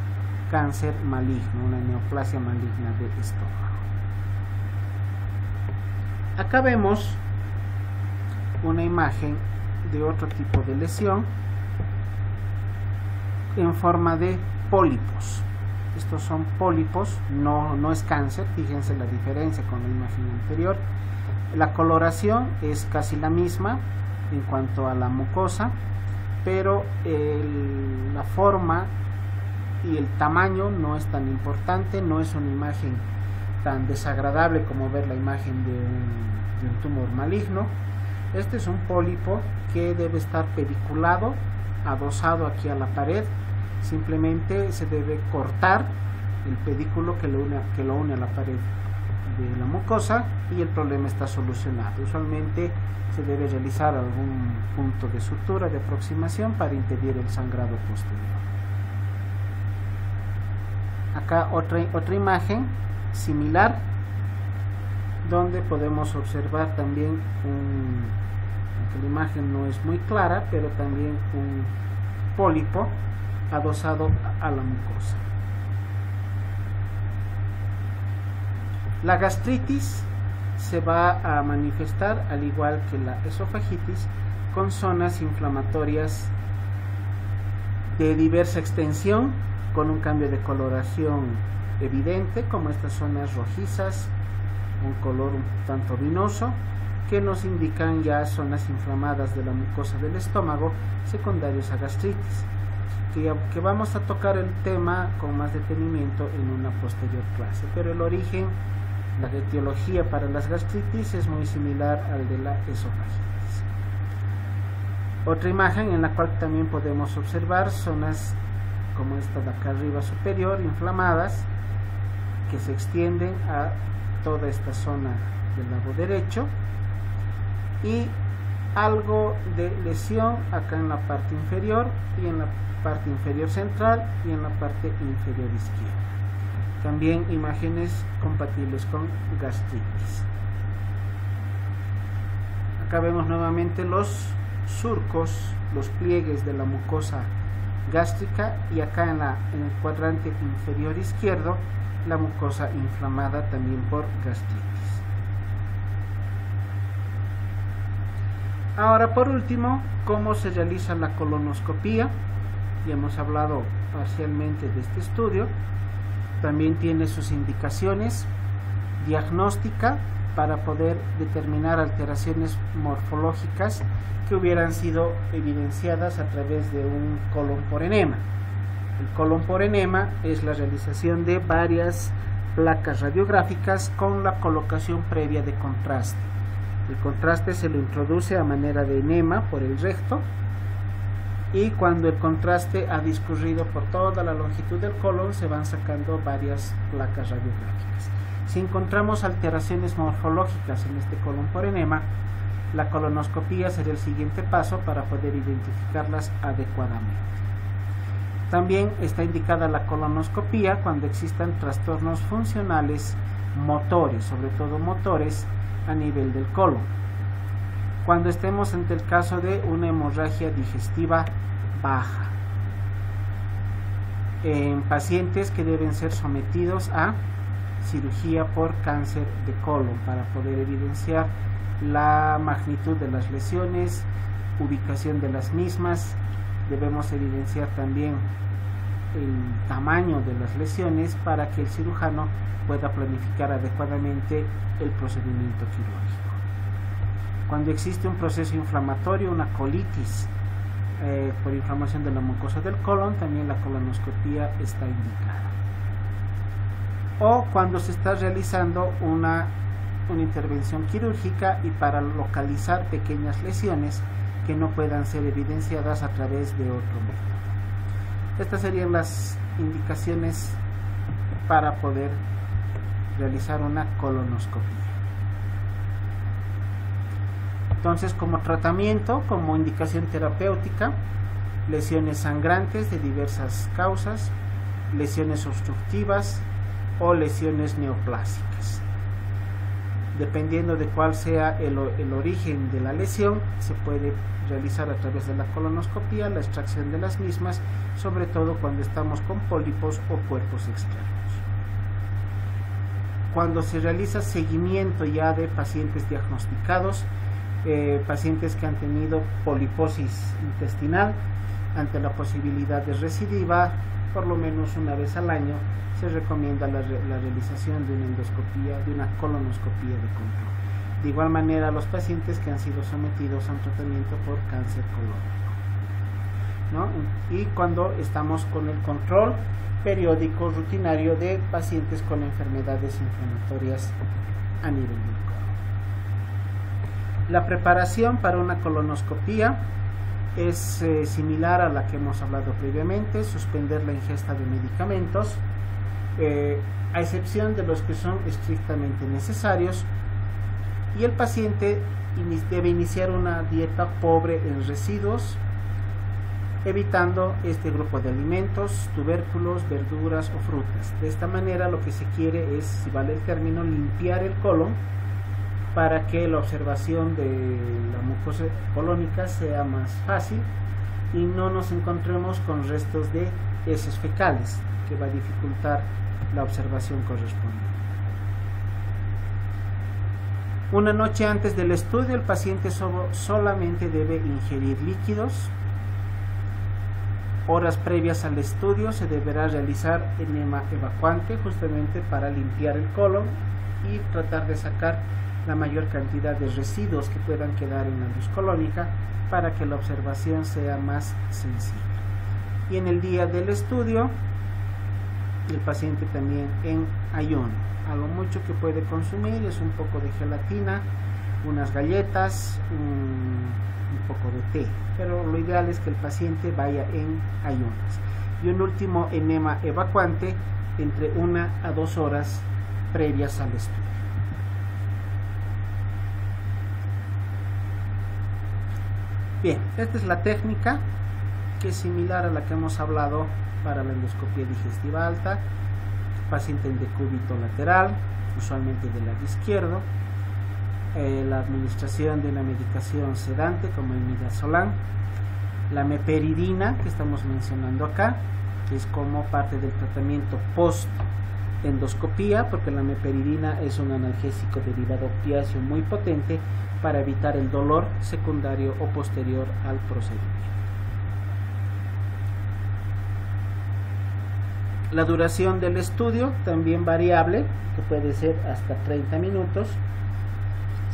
cáncer maligno, una neoplasia maligna del estómago. Acá vemos una imagen de otro tipo de lesión en forma de pólipos. Estos son pólipos, no es cáncer. Fíjense la diferencia con la imagen anterior. La coloración es casi la misma en cuanto a la mucosa, pero la forma y el tamaño no es tan importante. No es una imagen tan desagradable como ver la imagen de un tumor maligno. Este es un pólipo que debe estar pediculado, adosado aquí a la pared. Simplemente se debe cortar el pedículo que lo une a la pared de la mucosa y el problema está solucionado. Usualmente se debe realizar algún punto de sutura, de aproximación, para impedir el sangrado posterior. Acá otra imagen similar, donde podemos observar también aunque la imagen no es muy clara, pero también un pólipo adosado a la mucosa. La gastritis se va a manifestar, al igual que la esofagitis, con zonas inflamatorias de diversa extensión, con un cambio de coloración evidente, como estas zonas rojizas, un color un tanto vinoso, que nos indican ya zonas inflamadas de la mucosa del estómago, secundarios a gastritis, que vamos a tocar el tema con más detenimiento en una posterior clase. Pero el origen, la etiología para las gastritis es muy similar al de la esofagitis. Otra imagen en la cual también podemos observar zonas como esta de acá arriba superior, inflamadas, que se extienden a toda esta zona del lado derecho, y algo de lesión acá en la parte inferior y en la parte inferior central y en la parte inferior izquierda. También imágenes compatibles con gastritis. Acá vemos nuevamente los surcos, los pliegues de la mucosa gástrica, y acá en el cuadrante inferior izquierdo la mucosa inflamada también por gastritis. Ahora, por último, ¿cómo se realiza la colonoscopía? Ya hemos hablado parcialmente de este estudio. También tiene sus indicaciones diagnóstica para poder determinar alteraciones morfológicas que hubieran sido evidenciadas a través de un colon por enema. El colon por enema es la realización de varias placas radiográficas con la colocación previa de contraste. El contraste se lo introduce a manera de enema por el recto, y cuando el contraste ha discurrido por toda la longitud del colon se van sacando varias placas radiográficas. Si encontramos alteraciones morfológicas en este colon por enema, la colonoscopía sería el siguiente paso para poder identificarlas adecuadamente. También está indicada la colonoscopía cuando existan trastornos funcionales motores, sobre todo motores a nivel del colon. Cuando estemos ante el caso de una hemorragia digestiva baja, en pacientes que deben ser sometidos a cirugía por cáncer de colon para poder evidenciar la magnitud de las lesiones, ubicación de las mismas. Debemos evidenciar también el tamaño de las lesiones para que el cirujano pueda planificar adecuadamente el procedimiento quirúrgico. Cuando existe un proceso inflamatorio, una colitis por inflamación de la mucosa del colon, también la colonoscopía está indicada. O cuando se está realizando una intervención quirúrgica y para localizar pequeñas lesiones que no puedan ser evidenciadas a través de otro método. Estas serían las indicaciones para poder realizar una colonoscopia. Entonces, como tratamiento, como indicación terapéutica, lesiones sangrantes de diversas causas, lesiones obstructivas o lesiones neoplásicas. Dependiendo de cuál sea el origen de la lesión, se puede realizar a través de la colonoscopía la extracción de las mismas, sobre todo cuando estamos con pólipos o cuerpos externos. Cuando se realiza seguimiento ya de pacientes diagnosticados, pacientes que han tenido poliposis intestinal, ante la posibilidad de recidiva, por lo menos una vez al año, se recomienda la realización de una endoscopía, de una colonoscopía de control. De igual manera, a los pacientes que han sido sometidos a un tratamiento por cáncer colónico, ¿no? Y cuando estamos con el control periódico rutinario de pacientes con enfermedades inflamatorias a nivel del colon. La preparación para una colonoscopía es similar a la que hemos hablado previamente: suspender la ingesta de medicamentos, a excepción de los que son estrictamente necesarios, y el paciente debe iniciar una dieta pobre en residuos, evitando este grupo de alimentos, tubérculos, verduras o frutas. De esta manera lo que se quiere es, si vale el término, limpiar el colon para que la observación de la mucosa colónica sea más fácil y no nos encontremos con restos de heces fecales, que va a dificultar la observación correspondiente. Una noche antes del estudio, el paciente solamente debe ingerir líquidos. Horas previas al estudio se deberá realizar enema evacuante, justamente para limpiar el colon y tratar de sacar la mayor cantidad de residuos que puedan quedar en la luz colónica para que la observación sea más sencilla. Y en el día del estudio, el paciente también en ayuno. A lo mucho que puede consumir es un poco de gelatina, unas galletas, un poco de té, pero lo ideal es que el paciente vaya en ayunas. Y un último enema evacuante entre 1 a 2 horas previas al estudio. Bien, esta es la técnica, que es similar a la que hemos hablado para la endoscopia digestiva alta. Paciente en decúbito lateral, usualmente del lado izquierdo, la administración de una medicación sedante como el midazolam, la meperidina que estamos mencionando acá, que es como parte del tratamiento post endoscopía, porque la meperidina es un analgésico derivado opiáceo muy potente para evitar el dolor secundario o posterior al procedimiento. La duración del estudio también variable, que puede ser hasta 30 minutos.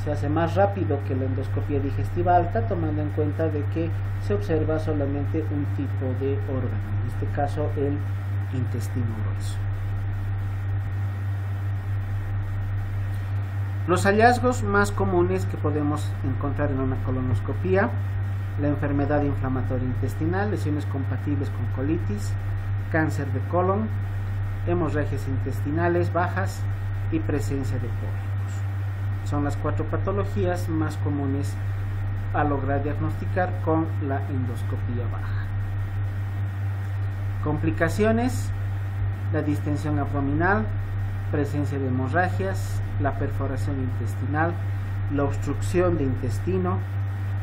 Se hace más rápido que la endoscopia digestiva alta, tomando en cuenta de que se observa solamente un tipo de órgano, en este caso el intestino grueso. Los hallazgos más comunes que podemos encontrar en una colonoscopia: la enfermedad inflamatoria intestinal, lesiones compatibles con colitis, cáncer de colon, hemorragias intestinales bajas y presencia de pólipos. Son las 4 patologías más comunes a lograr diagnosticar con la endoscopia baja. Complicaciones: la distensión abdominal, presencia de hemorragias, la perforación intestinal, la obstrucción de intestino.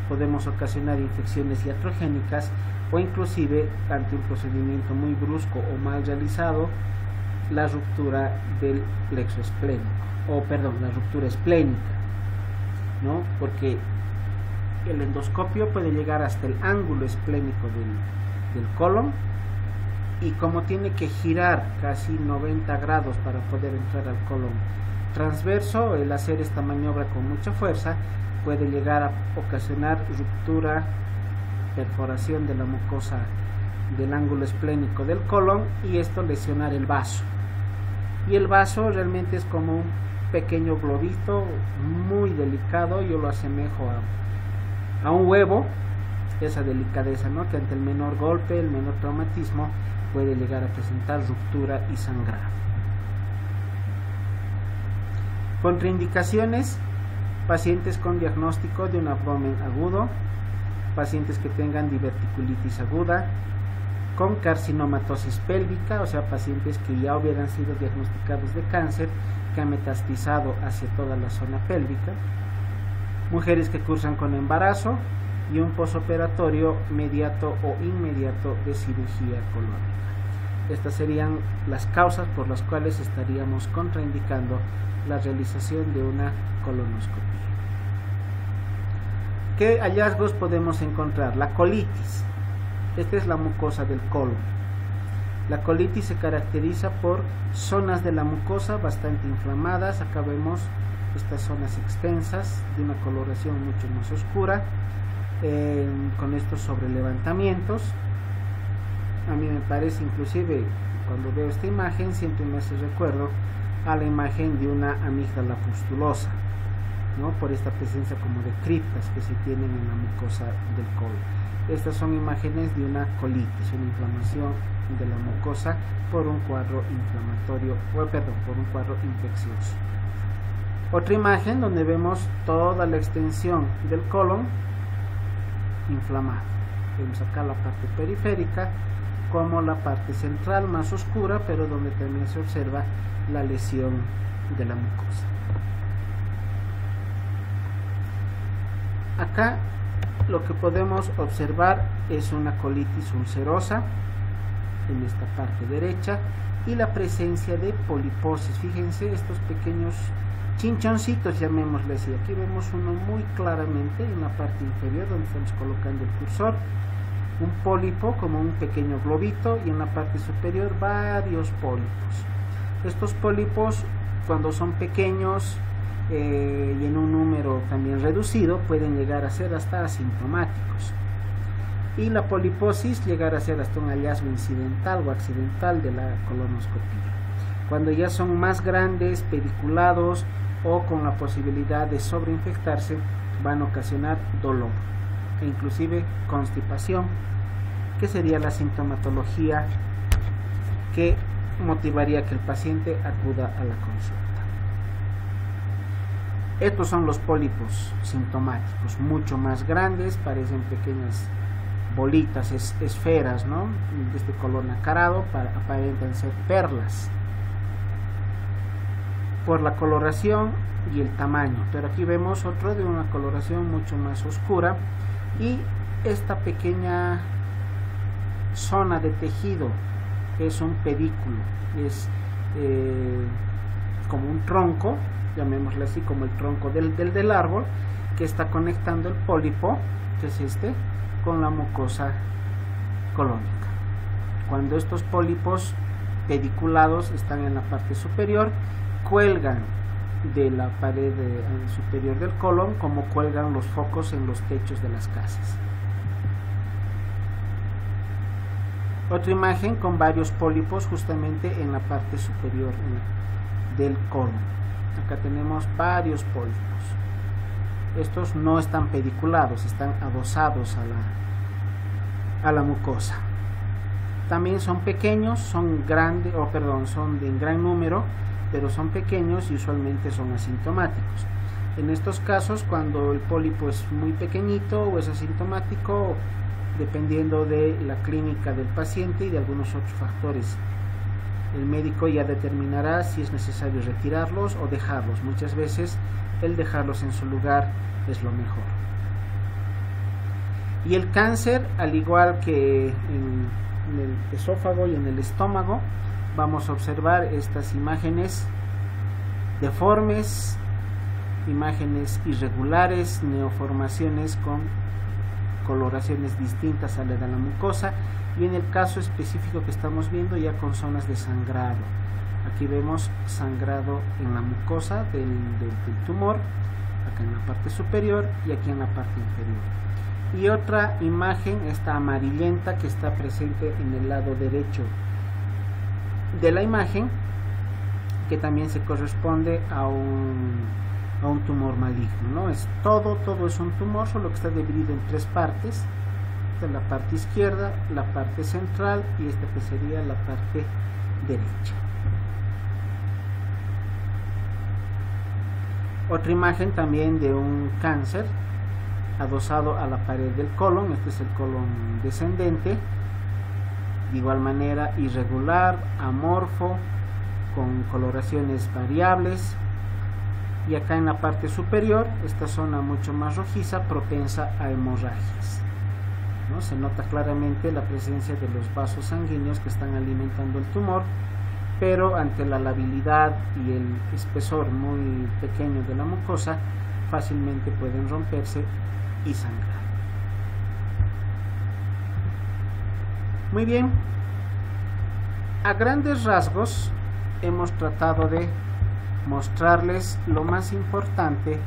Podemos ocasionar infecciones iatrogénicas o inclusive, ante un procedimiento muy brusco o mal realizado, la ruptura del plexo esplénico, la ruptura esplénica, ¿no? Porque el endoscopio puede llegar hasta el ángulo esplénico del colon y como tiene que girar casi 90 grados para poder entrar al colon transverso, el hacer esta maniobra con mucha fuerza puede llegar a ocasionar ruptura, perforación de la mucosa del ángulo esplénico del colon, y esto lesionar el vaso. Y el vaso realmente es como un pequeño globito muy delicado, yo lo asemejo a un huevo, esa delicadeza, ¿no? Que ante el menor golpe, el menor traumatismo, puede llegar a presentar ruptura y sangrado. Contraindicaciones: pacientes con diagnóstico de un abdomen agudo, pacientes que tengan diverticulitis aguda, con carcinomatosis pélvica, o sea, pacientes que ya hubieran sido diagnosticados de cáncer, que han metastizado hacia toda la zona pélvica, mujeres que cursan con embarazo y un posoperatorio mediato o inmediato de cirugía colónica. Estas serían las causas por las cuales estaríamos contraindicando la realización de una colonoscopia. ¿Qué hallazgos podemos encontrar? La colitis. Esta es la mucosa del colon. La colitis se caracteriza por zonas de la mucosa bastante inflamadas. Acá vemos estas zonas extensas de una coloración mucho más oscura, con estos sobrelevantamientos. A mí me parece, inclusive cuando veo esta imagen, siempre me hace recuerdo a la imagen de una amígdala pustulosa, ¿no? Por esta presencia como de criptas que se tienen en la mucosa del colon. Estas son imágenes de una colitis, una inflamación de la mucosa por un cuadro inflamatorio, por un cuadro infeccioso. Otra imagen donde vemos toda la extensión del colon inflamado. Vemos acá la parte periférica como la parte central más oscura, pero donde también se observa la lesión de la mucosa. Acá lo que podemos observar es una colitis ulcerosa en esta parte derecha y la presencia de poliposis. Fíjense estos pequeños chinchoncitos, llamémosle así. Aquí vemos uno muy claramente en la parte inferior donde estamos colocando el cursor, un pólipo como un pequeño globito, y en la parte superior varios pólipos. Estos pólipos, cuando son pequeños y en un número también reducido, pueden llegar a ser hasta asintomáticos, y la poliposis llegar a ser hasta un hallazgo incidental o accidental de la colonoscopia. Cuando ya son más grandes, pediculados o con la posibilidad de sobreinfectarse, van a ocasionar dolor e inclusive constipación, que sería la sintomatología que motivaría que el paciente acuda a la consulta. Estos son los pólipos sintomáticos, mucho más grandes, parecen pequeñas bolitas, esferas, ¿no? De este color nacarado, aparentan ser perlas por la coloración y el tamaño, pero aquí vemos otro de una coloración mucho más oscura, y esta pequeña zona de tejido es un pedículo, es como un tronco, llamémosle así, como el tronco del árbol, que está conectando el pólipo, que es este, con la mucosa colónica. Cuando estos pólipos pediculados están en la parte superior, cuelgan de la pared superior del colon, como cuelgan los focos en los techos de las casas. Otra imagen con varios pólipos justamente en la parte superior del colon. Acá tenemos varios pólipos. Estos no están pediculados, están adosados a la mucosa. También son pequeños, son grandes, son en gran número, pero son pequeños y usualmente son asintomáticos. En estos casos, cuando el pólipo es muy pequeñito o es asintomático, dependiendo de la clínica del paciente y de algunos otros factores, el médico ya determinará si es necesario retirarlos o dejarlos. Muchas veces el dejarlos en su lugar es lo mejor. Y el cáncer, al igual que en el esófago y en el estómago, vamos a observar estas imágenes deformes, imágenes irregulares, neoformaciones con coloraciones distintas a la de la mucosa, y en el caso específico que estamos viendo ya con zonas de sangrado. Aquí vemos sangrado en la mucosa del tumor, acá en la parte superior y aquí en la parte inferior. Y otra imagen, esta amarillenta que está presente en el lado derecho de la imagen, que también se corresponde a un tumor maligno, ¿no? Todo es un tumor, solo que está dividido en tres partes. Esta es la parte izquierda, la parte central y esta que sería la parte derecha. Otra imagen también de un cáncer adosado a la pared del colon. Este es el colon descendente, de igual manera irregular, amorfo, con coloraciones variables, y acá en la parte superior esta zona mucho más rojiza, propensa a hemorragias, ¿no? Se nota claramente la presencia de los vasos sanguíneos que están alimentando el tumor, pero ante la labilidad y el espesor muy pequeño de la mucosa fácilmente pueden romperse y sangrar. Muy bien, a grandes rasgos hemos tratado de mostrarles lo más importante